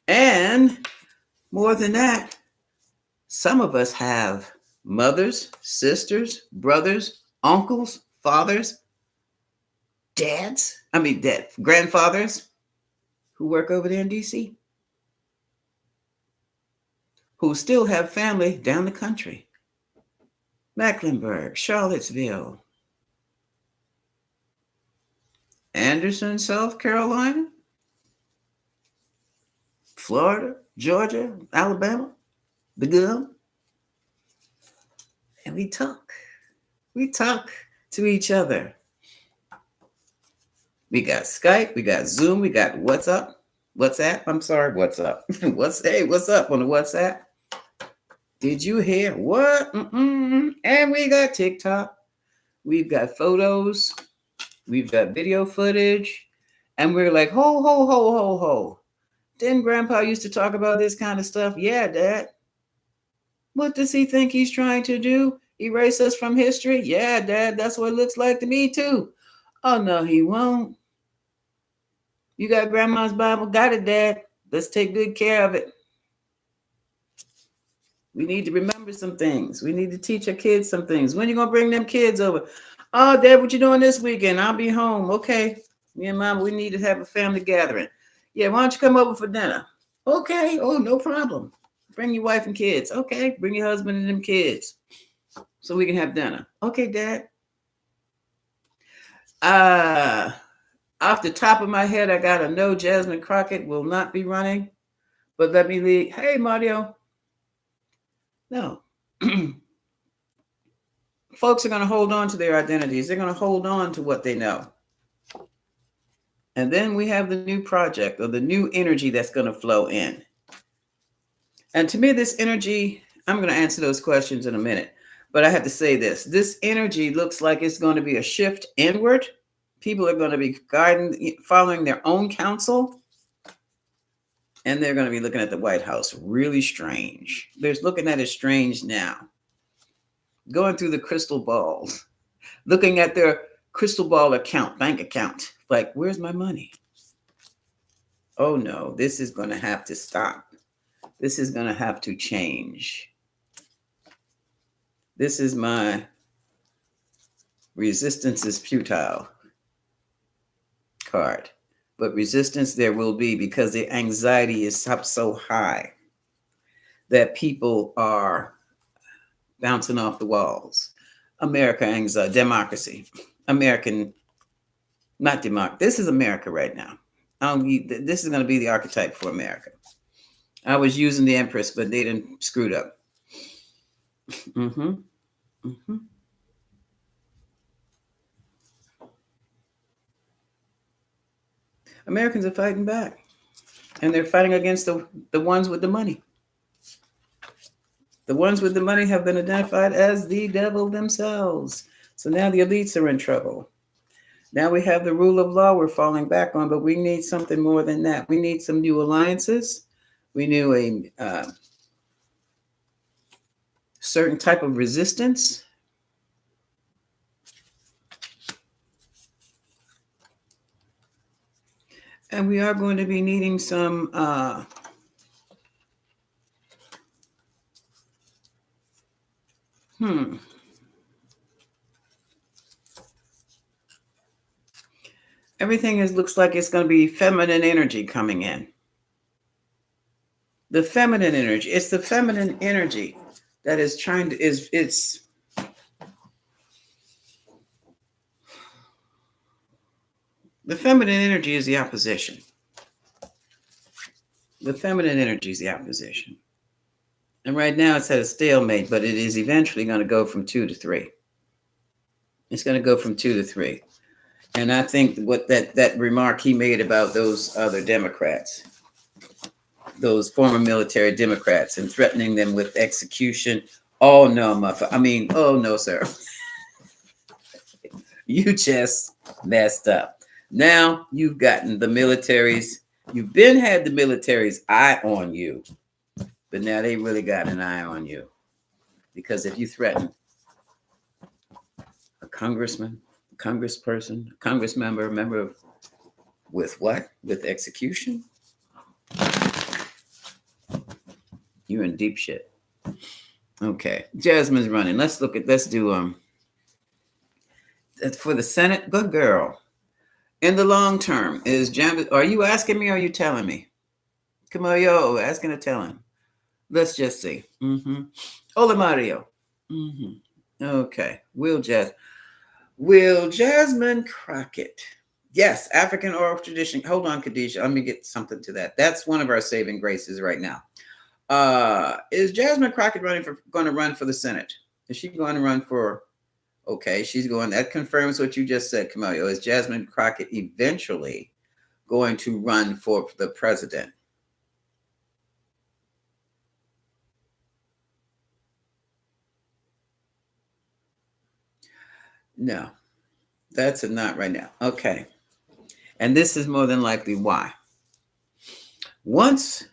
And more than that, some of us have mothers, sisters, brothers, uncles, fathers, grandfathers who work over there in DC, who still have family down the country. Mecklenburg, Charlottesville, Anderson, South Carolina, Florida, Georgia, Alabama, the gum. And we talk. We talk to each other. We got Skype, we got Zoom, we got WhatsApp. I'm sorry, what's up? What's up on the WhatsApp? Did you hear what? And we got TikTok. We've got photos. We've got video footage. And we're like, ho. Didn't Grandpa used to talk about this kind of stuff? Yeah, Dad. What does he think he's trying to do? Erase us from history? Yeah, Dad, that's what it looks like to me too. Oh, no, he won't. You got Grandma's Bible? Got it, Dad. Let's take good care of it. We need to remember some things. We need to teach our kids some things. When you going to bring them kids over? Oh, Dad, what you doing this weekend? I'll be home. Okay. Me and Mom, we need to have a family gathering. Yeah, why don't you come over for dinner? Okay. Oh, no problem. Bring your wife and kids. Okay. Bring your husband and them kids so we can have dinner. Okay, Dad. Off the top of my head, I got to know Jasmine Crockett will not be running, but let me lead. Hey, Mario. No. Folks are going to hold on to their identities. They're going to hold on to what they know. And then we have the new project or the new energy that's going to flow in. And to me, this energy, I'm going to answer those questions in a minute, but I have to say this. This energy looks like it's going to be a shift inward. People are going to be following their own counsel. And they're going to be looking at the White House really strange. They're looking at it strange now. Going through the crystal balls. Looking at their crystal ball account, bank account. Like, where's my money? Oh no, this is going to have to stop. This is going to have to change. This is my resistance is futile card. But resistance there will be because the anxiety is up so high that people are bouncing off the walls. America anxiety, democracy. American, not democracy. This is America right now. This is going to be the archetype for America. I was using the Empress, but they didn't screwed up. Americans are fighting back. And they're fighting against the ones with the money. The ones with the money have been identified as the devil themselves. So now the elites are in trouble. Now we have the rule of law we're falling back on, but we need something more than that. We need some new alliances. We need a certain type of resistance. And we are going to be needing some everything looks like it's going to be feminine energy coming in. The feminine energy. It's the feminine energy that is trying to it's the feminine energy is the opposition. The feminine energy is the opposition. And right now it's at a stalemate, but it is eventually going to go from 2 to 3. It's going to go from 2 to 3. And I think what that remark he made about those other Democrats, those former military Democrats, and threatening them with execution. Oh no, oh no, sir. You just messed up. Now you've gotten the military's, you've been had the military's eye on you, but now they really got an eye on you. Because if you threaten a congressman, congressperson, congress member with what? With execution? You're in deep shit. Okay. Jasmine's running. Let's do for the Senate. Good girl. In the long term, are you asking me or are you telling me? Come on, yo, asking or telling. Let's just see. Hola, Mario. Okay. Will Jasmine Crockett. Yes, African oral tradition. Hold on, Khadijah. Let me get something to that. That's one of our saving graces right now. Is Jasmine Crockett going to run for the Senate? Is she going to run for? Okay, she's going. That confirms what you just said, Camelio. Is Jasmine Crockett eventually going to run for the president? No, that's a not right now. Okay, and this is more than likely why. Once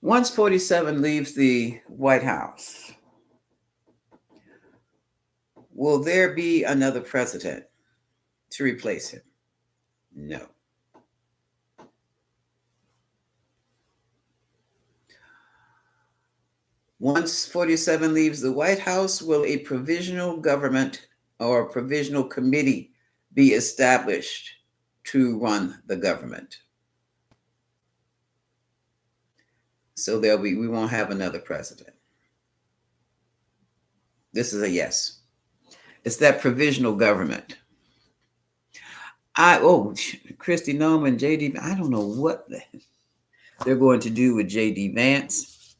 47 leaves the White House, will there be another president to replace him? No. Once 47 leaves the White House, will a provisional government or provisional committee be established to run the government? So we won't have another president. This is a yes. It's that provisional government. Christy Nome and JD, I don't know what they're going to do with JD Vance,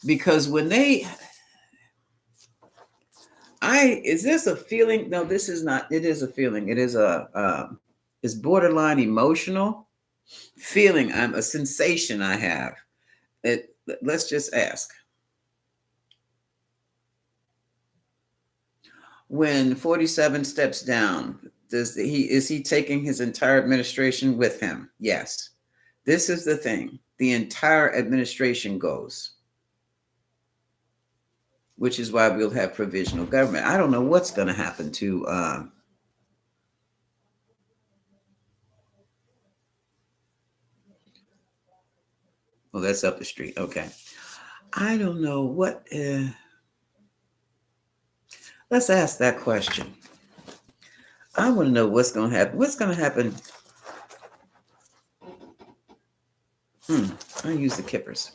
because when is this a feeling? No, this is not. It is a feeling. It is it's borderline emotional feeling. I'm a sensation I have. Let's just ask. When 47 steps down, is he taking his entire administration with him? Yes. This is the thing. The entire administration goes, which is why we'll have provisional government. I don't know what's going to happen to well, that's up the street. Okay. I don't know what let's ask that question. I want to know what's going to happen. What's going to happen? I use the kippers.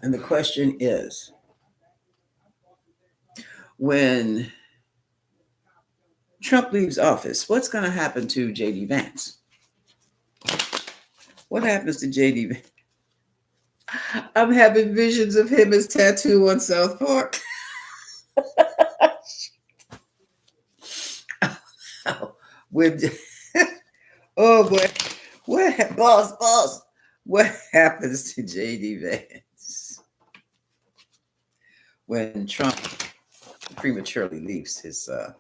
And the question is, when Trump leaves office, what's going to happen to JD Vance? What happens to JD Vance? I'm having visions of him as Tattoo on South Park. Oh boy, boss, what happens to JD Vance when Trump prematurely leaves the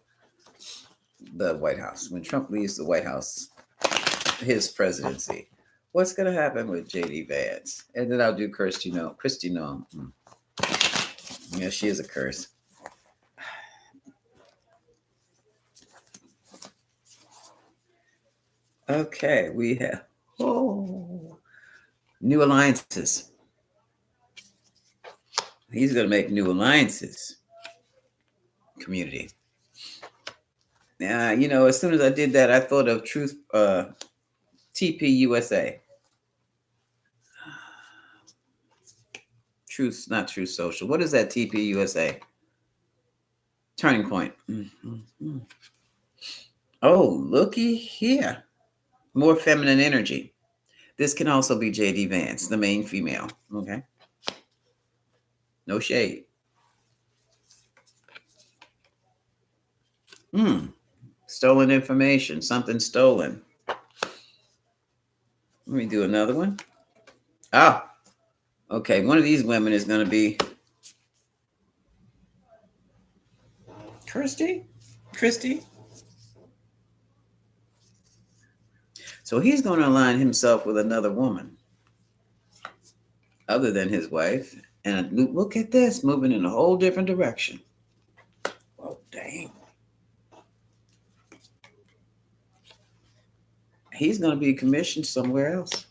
White House? When Trump leaves the White House, his presidency, what's going to happen with JD Vance? And then I'll do Christy Nome. Yeah, she is a curse. Okay, we have new alliances. He's going to make new alliances. Community. As soon as I did that, I thought of Truth TP USA. Not Truth Social. What is that TP USA? Turning Point. Mm-hmm. Oh, looky here. More feminine energy. This can also be JD Vance, the main female. Okay. No shade. Stolen information. Something stolen. Let me do another one. Okay. One of these women is going to be Christy. So he's going to align himself with another woman other than his wife. And look at this, moving in a whole different direction. Oh, dang. He's going to be commissioned somewhere else.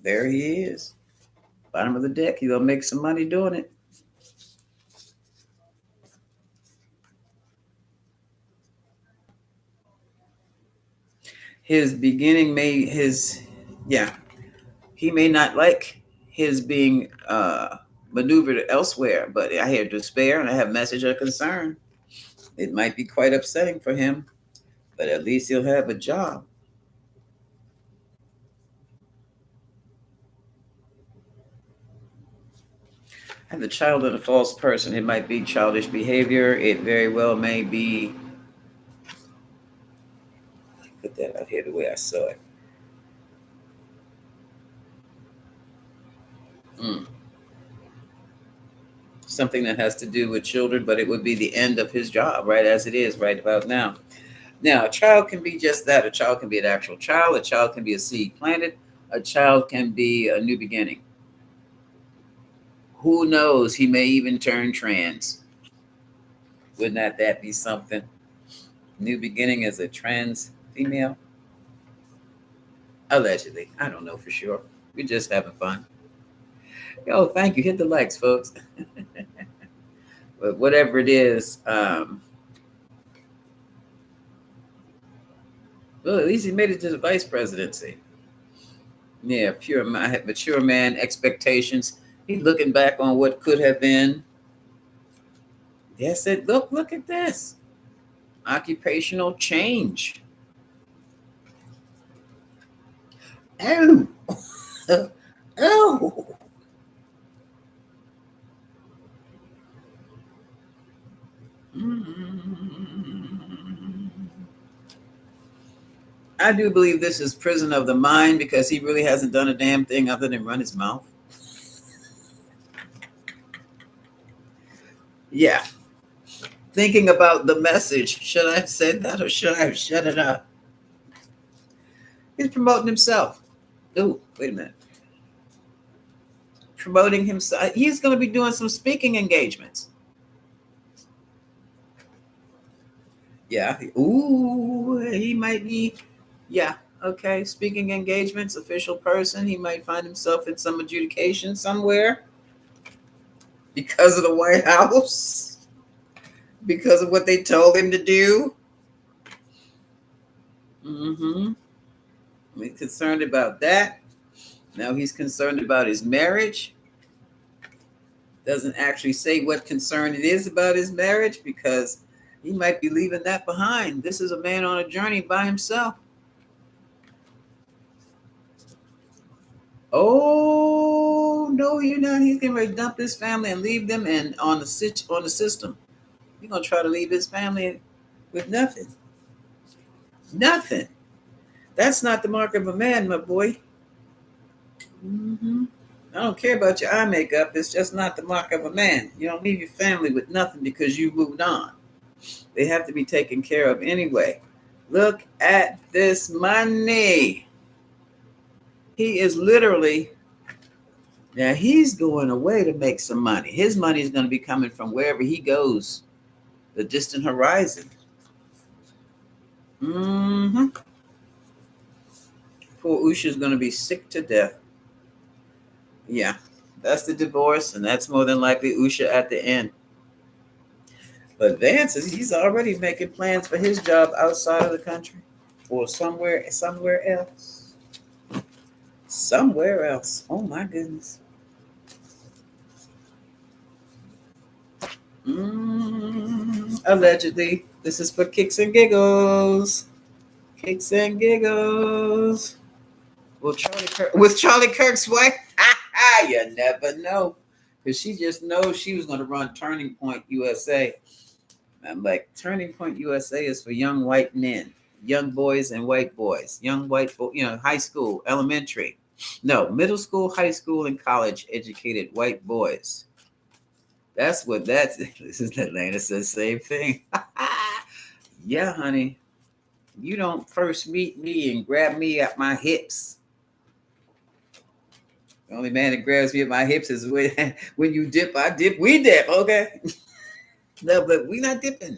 There he is. Bottom of the deck. He's going to make some money doing it. His beginning may, he may not like his being maneuvered elsewhere, but I hear despair and I have message of concern. It might be quite upsetting for him, but at least he'll have a job. And the child and a false person. It might be childish behavior. It very well may be. Put that out here the way I saw it. Something that has to do with children, but it would be the end of his job, right as it is right about now. Now, a child can be just that. A child can be an actual child. A child can be a seed planted. A child can be a new beginning. Who knows? He may even turn trans. Wouldn't that be something? New beginning as a trans female? Allegedly. I don't know for sure. We're just having fun. Yo, thank you. Hit the likes, folks. But whatever it is, well, at least he made it to the vice presidency. Yeah, mature man, expectations. He's looking back on what could have been. Yes, look at this. Occupational change. Oh. Oh. I do believe this is prison of the mind because he really hasn't done a damn thing other than run his mouth. Yeah. Thinking about the message. Should I have said that or should I have shut it up? He's promoting himself. Oh, wait a minute. Promoting himself. He's going to be doing some speaking engagements. Yeah. Ooh, he might be. Yeah. Okay. Speaking engagements, official person. He might find himself in some adjudication somewhere because of the White House, because of what they told him to do. He's concerned about that. Now he's concerned about his marriage. Doesn't actually say what concern it is about his marriage because he might be leaving that behind. This is a man on a journey by himself. Oh, no, you're not. He's getting ready to dump his family and leave them and on the system. He's going to try to leave his family with nothing. Nothing. That's not the mark of a man, my boy. I don't care about your eye makeup. It's just not the mark of a man. You don't leave your family with nothing because you moved on. They have to be taken care of anyway. Look at this money. He is literally, now he's going away to make some money. His money is going to be coming from wherever he goes, the distant horizon. Poor Usha's going to be sick to death. Yeah, that's the divorce, and that's more than likely Usha at the end. But Vance he's already making plans for his job outside of the country or somewhere else. Somewhere else. Oh my goodness. Allegedly, this is for kicks and giggles. Kicks and giggles. With Charlie Kirk's wife? You never know. Because she just knows she was going to run Turning Point USA. I'm like, Turning Point USA is for young white men, young boys and white boys, young white, high school, elementary. No, middle school, high school, and college educated white boys. This is Atlanta says the same thing. Yeah, honey. You don't first meet me and grab me at my hips. The only man that grabs me at my hips is when you dip, I dip, we dip, okay? No, but we not dipping.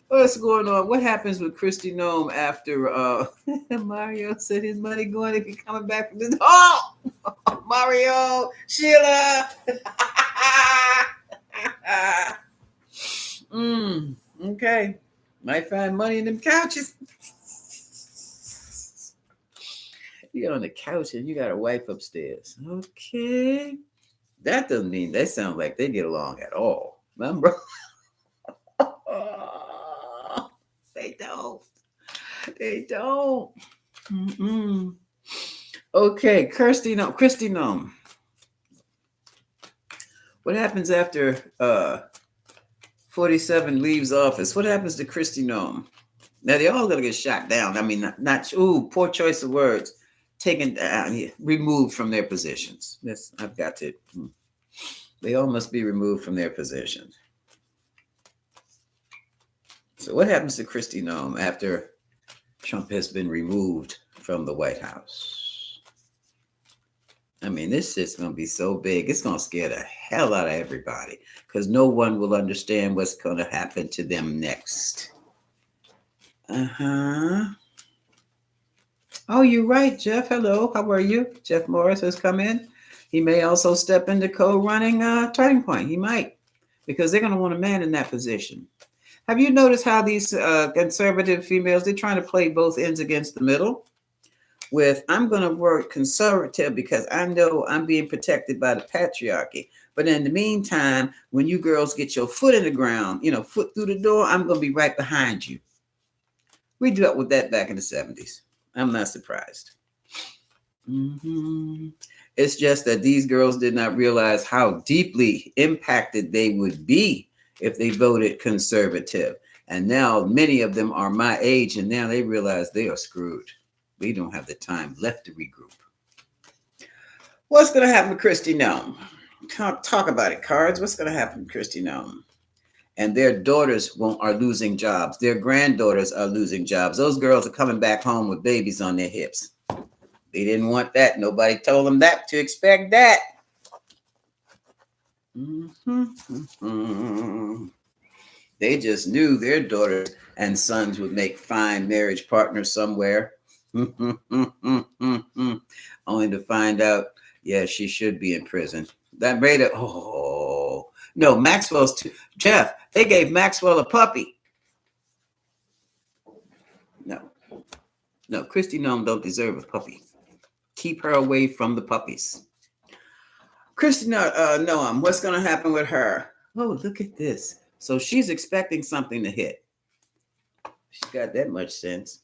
What's going on? What happens with Christy Nome after Mario said his money going if he's coming back from this? Oh, Mario, Sheila. Okay. Might find money in them couches. You get on the couch and you got a wife upstairs. Okay. That doesn't mean they sound like they get along at all. Remember? They don't. They don't. Mm-mm. Okay, Christy Nome. What happens after 47 leaves office? What happens to Christy Nome? Now they all gonna get shot down. I mean, not poor choice of words. Taken down, removed from their positions. This I've got to. They all must be removed from their positions. So what happens to Christy Nome after Trump has been removed from the White House? I mean, this shit's going to be so big. It's going to scare the hell out of everybody because no one will understand what's going to happen to them next. Oh, you're right, Jeff. Hello. How are you? Jeff Morris has come in. He may also step into co-running Turning Point. He might because they're going to want a man in that position. Have you noticed how these conservative females, they're trying to play both ends against the middle? With, I'm going to work conservative because I know I'm being protected by the patriarchy. But in the meantime, when you girls get your foot in the ground, foot through the door, I'm going to be right behind you. We dealt with that back in the 70s. I'm not surprised. It's just that these girls did not realize how deeply impacted they would be if they voted conservative. And now many of them are my age, and now they realize they are screwed. We don't have the time left to regroup. What's going to happen with Christy Nome? Talk about it, cards. What's going to happen with Christy Nome? And their daughters are losing jobs. Their granddaughters are losing jobs. Those girls are coming back home with babies on their hips. They didn't want that. Nobody told them that to expect that. They just knew their daughters and sons would make fine marriage partners somewhere. Only to find out, yeah, she should be in prison. That made it. Oh no, Maxwell's too. Jeff, they gave Maxwell a puppy. No, Christy Nome don't deserve a puppy. Keep her away from the puppies. Christy Nome, what's going to happen with her? Oh, look at this. So she's expecting something to hit. She's got that much sense.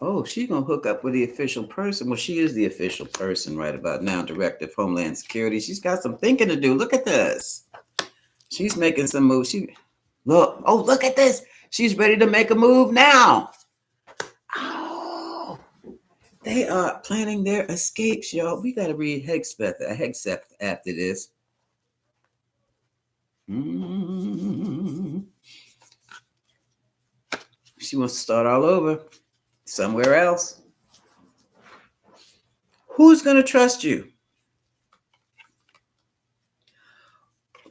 Oh, she's going to hook up with the official person. Well, she is the official person right about now, Director of Homeland Security. She's got some thinking to do. Look at this. She's making some moves. Look at this. She's ready to make a move now. Oh, they are planning their escapes, y'all. We got to read Hegseth after this. She wants to start all over somewhere else. Who's going to trust you?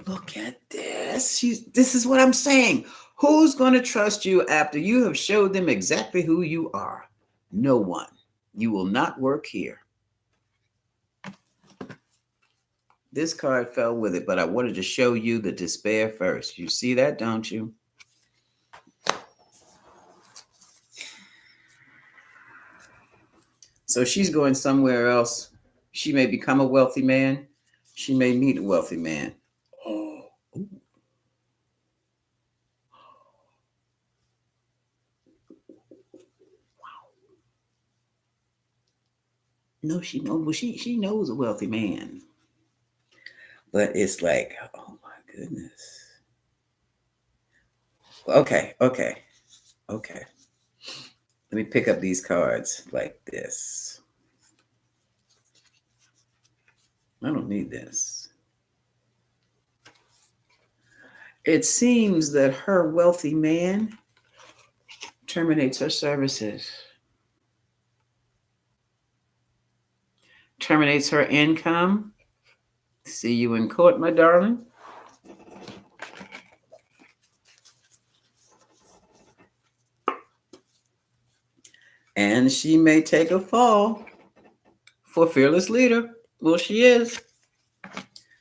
Look at this. This is what I'm saying. Who's going to trust you after you have showed them exactly who you are? No one. You will not work here. This card fell with it, but I wanted to show you the despair first. You see that, don't you? So she's going somewhere else. She may become a wealthy man. She may meet a wealthy man. No, she knows a wealthy man. But it's like, oh my goodness. Okay. Let me pick up these cards like this. I don't need this. It seems that her wealthy man terminates her services. Terminates her income. See you in court, my darling. And she may take a fall for fearless leader. Well, she is.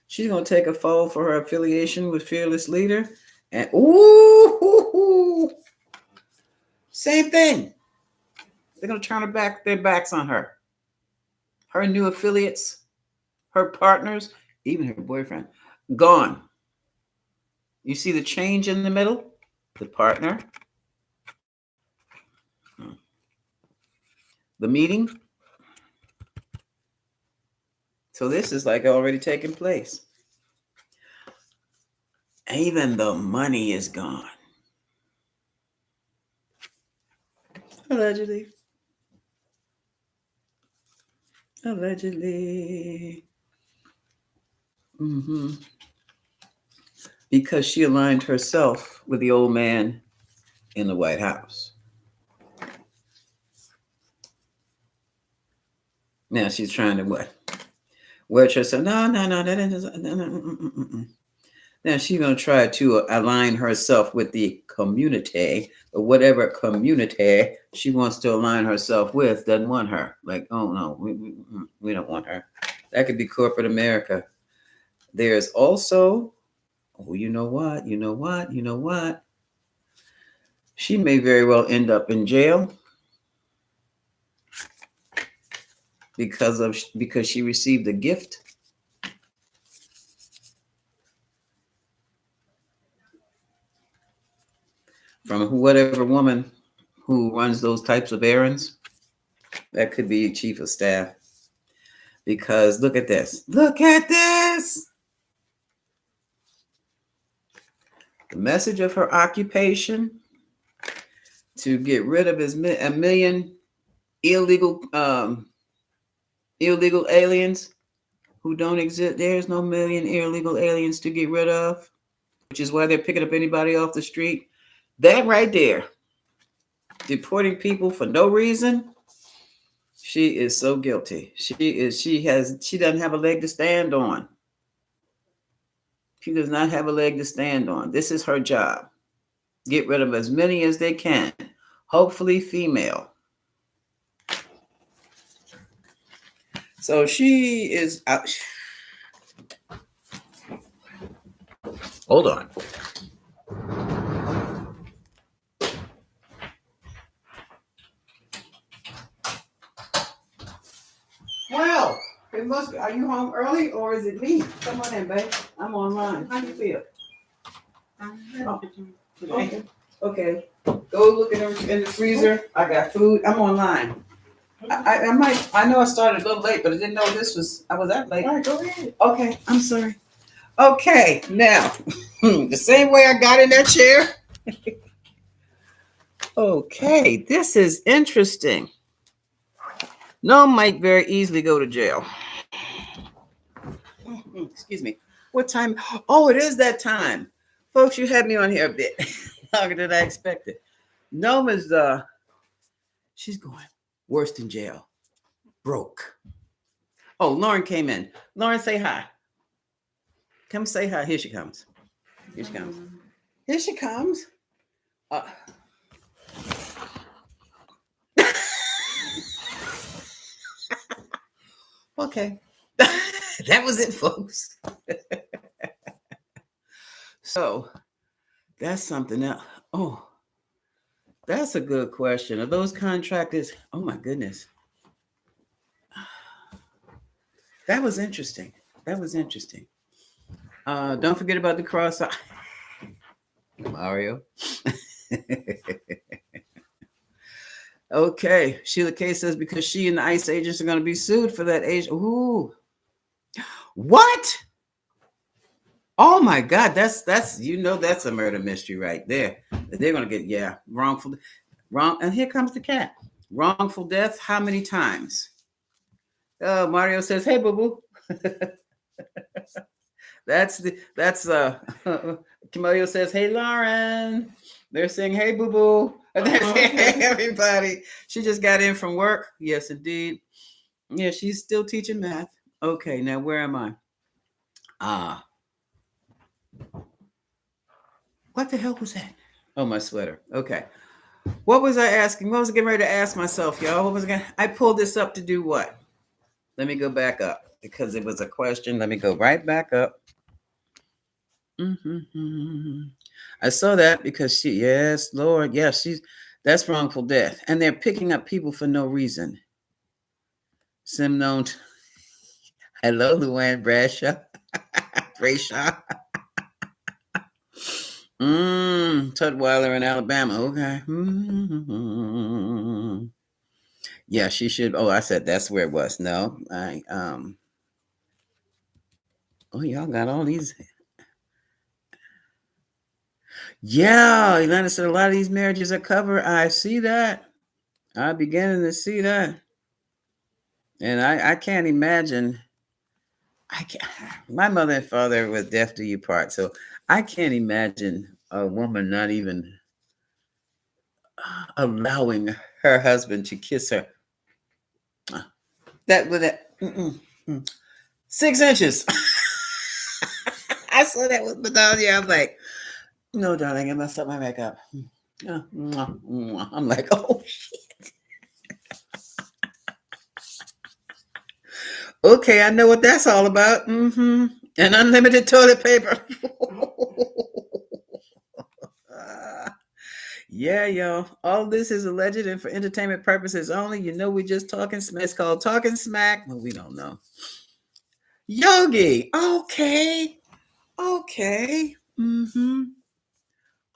She's going to take a fall for her affiliation with fearless leader. And same thing. They're going to turn their backs on her. Her new affiliates, her partners, even her boyfriend, gone. You see the change in the middle? The partner, the meeting. So this is like already taking place. Even the money is gone. Allegedly. Because she aligned herself with the old man in the White House. Now she's trying to what? Wedge herself. No. Now she's going to try to align herself with the community, or whatever community she wants to align herself with doesn't want her. Like, oh no, we don't want her. That could be corporate America. There's also, you know what? She may very well end up in jail because she received a gift from whatever woman who runs those types of errands. That could be chief of staff. Because look at this. Look at this. The message of her occupation to get rid of a million illegal aliens who don't exist. There's no million illegal aliens to get rid of, which is why they're picking up anybody off the street. That right there, deporting people for no reason. She is so guilty. She doesn't have a leg to stand on. She does not have a leg to stand on. This is her job. Get rid of as many as they can. Hopefully female. So she is out. Hold on. Well, it must be. Are you home early or is it me? Come on in, babe. I'm online. How do you feel? Okay. Go look in the freezer. I got food. I'm online. I know I started a little late, but I didn't know I was that late. All right, go ahead. Okay, I'm sorry. Okay, now, the same way I got in that chair. Okay, this is interesting. No might very easily go to jail. Excuse me. What time? Oh, it is that time. Folks, you had me on here a bit longer than I expected. Noma's she's going worse than jail. Broke. Oh, Lauren came in. Lauren, say hi. Come say hi. Here she comes. Here she comes. Here she comes. Okay. That was it, folks. So that's something else. Oh, that's a good question. Are those contractors? Oh my goodness. That was interesting. Don't forget about the cross. Mario. Okay. Sheila K says because she and the ICE agents are going to be sued for that age. Ooh. What? Oh my God. That's that's a murder mystery right there. They're going to get, wrongful. And here comes the cat. Wrongful death. How many times? Mario says, hey, boo-boo. That's Camilo says, hey, Lauren. They're saying, hey, boo-boo. And they're saying, hey, everybody. She just got in from work. Yes, indeed. Yeah, she's still teaching math. Okay, now where am I? What the hell was that? Oh, my sweater. Okay. What was I asking? What was I getting ready to ask myself, y'all? What was I going? I pulled this up to do what? Let me go back up because it was a question. Let me go right back up. Mm-hmm. I saw that because yes, Lord, yes, that's wrongful death, and they're picking up people for no reason. Sim known. Hello, Luann Bradshaw. Brayshaw. Tutwiler in Alabama. Okay. Mm-hmm. Yeah, she should. Oh, I said that's where it was. No, Oh, y'all got all these. Yeah, Elena said a lot of these marriages are covered. I see that. I'm beginning to see that, and I can't imagine. I can't, my mother and father was deaf to you part, so I can't imagine a woman not even allowing her husband to kiss her. That with that 6 inches. I saw that with Madonna. I'm like, no, darling, I messed up my makeup. I'm like, oh shit. Okay, I know what that's all about. And unlimited toilet paper. Yeah, y'all. All this is alleged and for entertainment purposes only. You know, we just talking smack. It's called talking smack. Well, we don't know. Yogi. Okay. Okay.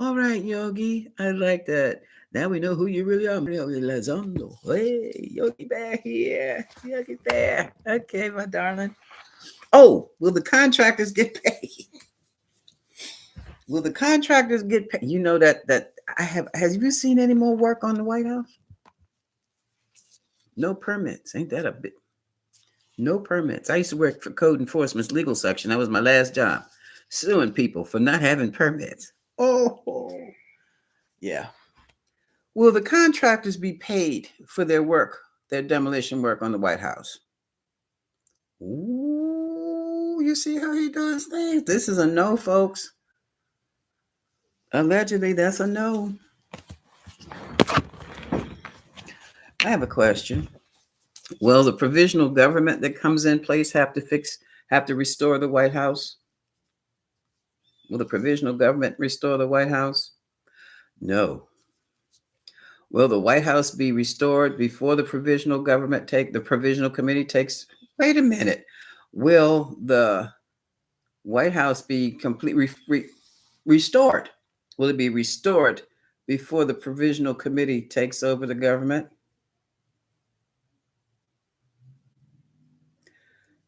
All right, Yogi. I like that. Now we know who you really are. Yogi Lazondo. Hey, Yogi Bear here. Yogi Bear. Okay, my darling. Oh, will the contractors get paid? Will the contractors get paid? You know that I have. Have you seen any more work on the White House? No permits. Ain't that a bit? No permits. I used to work for code enforcement's legal section. That was my last job, suing people for not having permits. Oh, yeah. Will the contractors be paid for their work, their demolition work on the White House? Ooh, you see how he does things? This is a no, folks. Allegedly, that's a no. I have a question. Will the provisional government that comes in place have to restore the White House? Will the provisional government restore the White House? No. Will the White House be restored before the provisional committee takes? Wait a minute. Will the White House be completely restored? Will it be restored before the provisional committee takes over the government?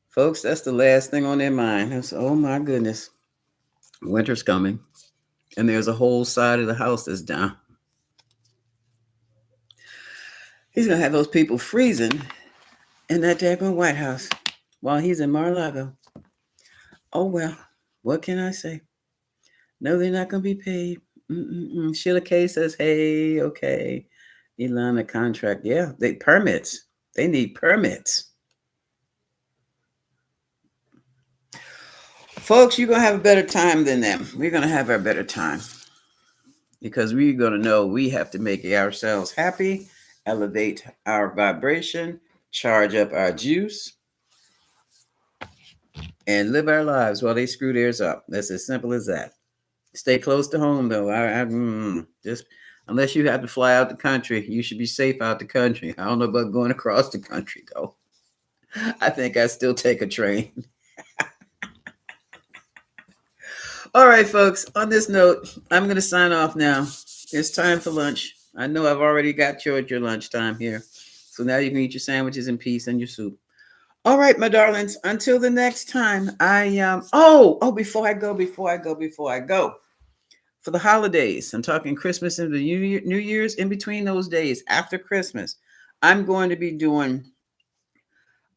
Folks, that's the last thing on their mind. It's, oh my goodness. Winter's coming, and there's a whole side of the house that's down. He's going to have those people freezing in that daggone White House while he's in Mar-a-Lago. Oh, well, what can I say? No, they're not going to be paid. Sheila K says, hey, okay. Elana contract. Yeah, permits. They need permits. Folks, you're going to have a better time than them. We're going to have our better time because we're going to know we have to make ourselves happy, elevate our vibration, charge up our juice, and live our lives while they screw theirs up. That's as simple as that. Stay close to home, though. Just unless you have to fly out the country, you should be safe out the country. I don't know about going across the country, though. I think I still take a train. All right, folks. On this note, I'm going to sign off now. It's time for lunch. I know I've already got you at your lunchtime here. So now you can eat your sandwiches in peace and your soup. All right, my darlings. Until the next time, before I go. For the holidays, I'm talking Christmas and the New Year's. In between those days, after Christmas, I'm going to be doing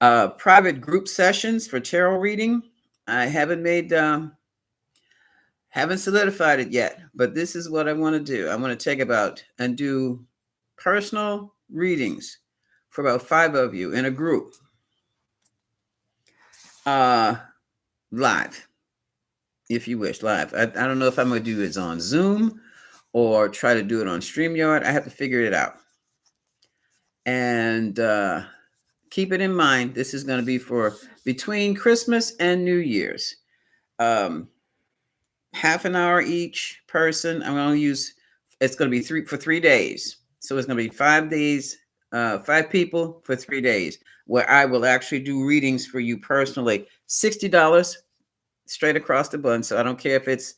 private group sessions for tarot reading. I haven't solidified it yet, but this is what I want to do. I want to take and do personal readings for about 5 of you in a group, live, if you wish, live. I don't know if I'm going to do it on Zoom or try to do it on StreamYard. I have to figure it out. And keep it in mind, this is going to be for between Christmas and New Year's. Half an hour each person. I'm going to use, it's going to be for 3 days. So it's going to be 5 days, 5 people for 3 days, where I will actually do readings for you personally. $60 straight across the bun. So I don't care if it's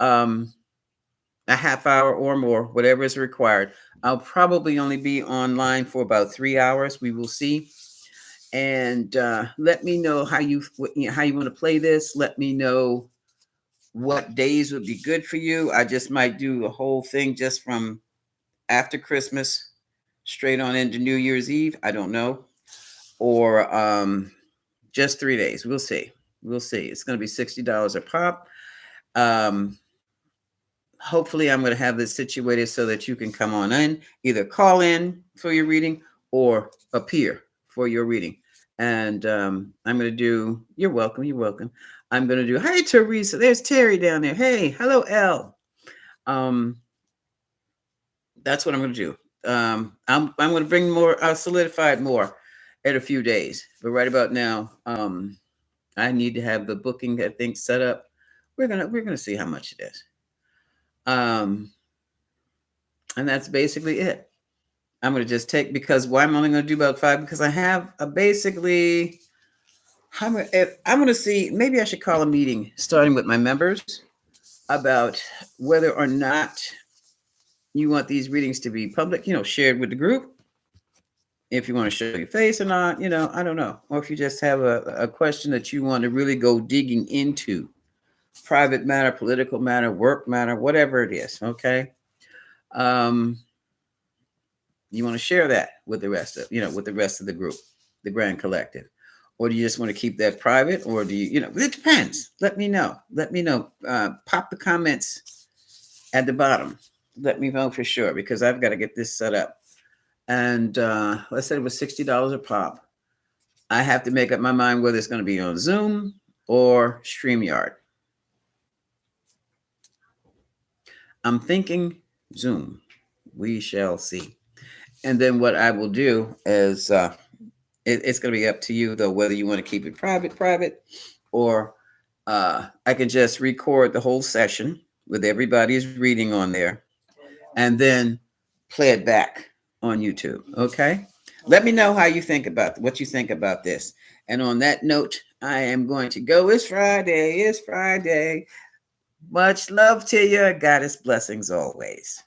a half hour or more, whatever is required. I'll probably only be online for about 3 hours. We will see. And let me know how you want to play this. Let me know what days would be good for you. I just might do the whole thing just from after Christmas straight on into New Year's Eve. I don't know. Or just 3 days. We'll see. We'll see. It's going to be $60 a pop. Hopefully I'm going to have this situated so that you can come on in, either call in for your reading or appear for your reading. And I'm going to do, you're welcome. You're welcome. I'm going to do, hi, Teresa. There's Terry down there. Hey, hello, Elle. That's what I'm going to do. I'm going to bring more, solidified more in a few days. But right about now, I need to have the booking, I think, set up. We're gonna see how much it is. And that's basically it. I'm going to just take, because why I'm only going to do about 5, because I have basically, I'm going to see, maybe I should call a meeting starting with my members about whether or not you want these readings to be public, shared with the group. If you want to show your face or not, I don't know. Or if you just have a question that you want to really go digging into, private matter, political matter, work matter, whatever it is. Okay. You want to share that with the rest of, with the rest of the group, the Grand Collective, or do you just want to keep that private, or do you, it depends. Let me know. Pop the comments at the bottom. Let me know for sure, because I've got to get this set up. And let's say it was $60 a pop. I have to make up my mind whether it's going to be on Zoom or StreamYard. I'm thinking Zoom. We shall see. And then what I will do is it's going to be up to you, though, whether you want to keep it private, or I can just record the whole session with everybody's reading on there and then play it back on YouTube. Okay. Let me know how you think about what you think about this. And on that note, I am going to go. It's Friday. It's Friday. Much love to you. Goddess blessings always.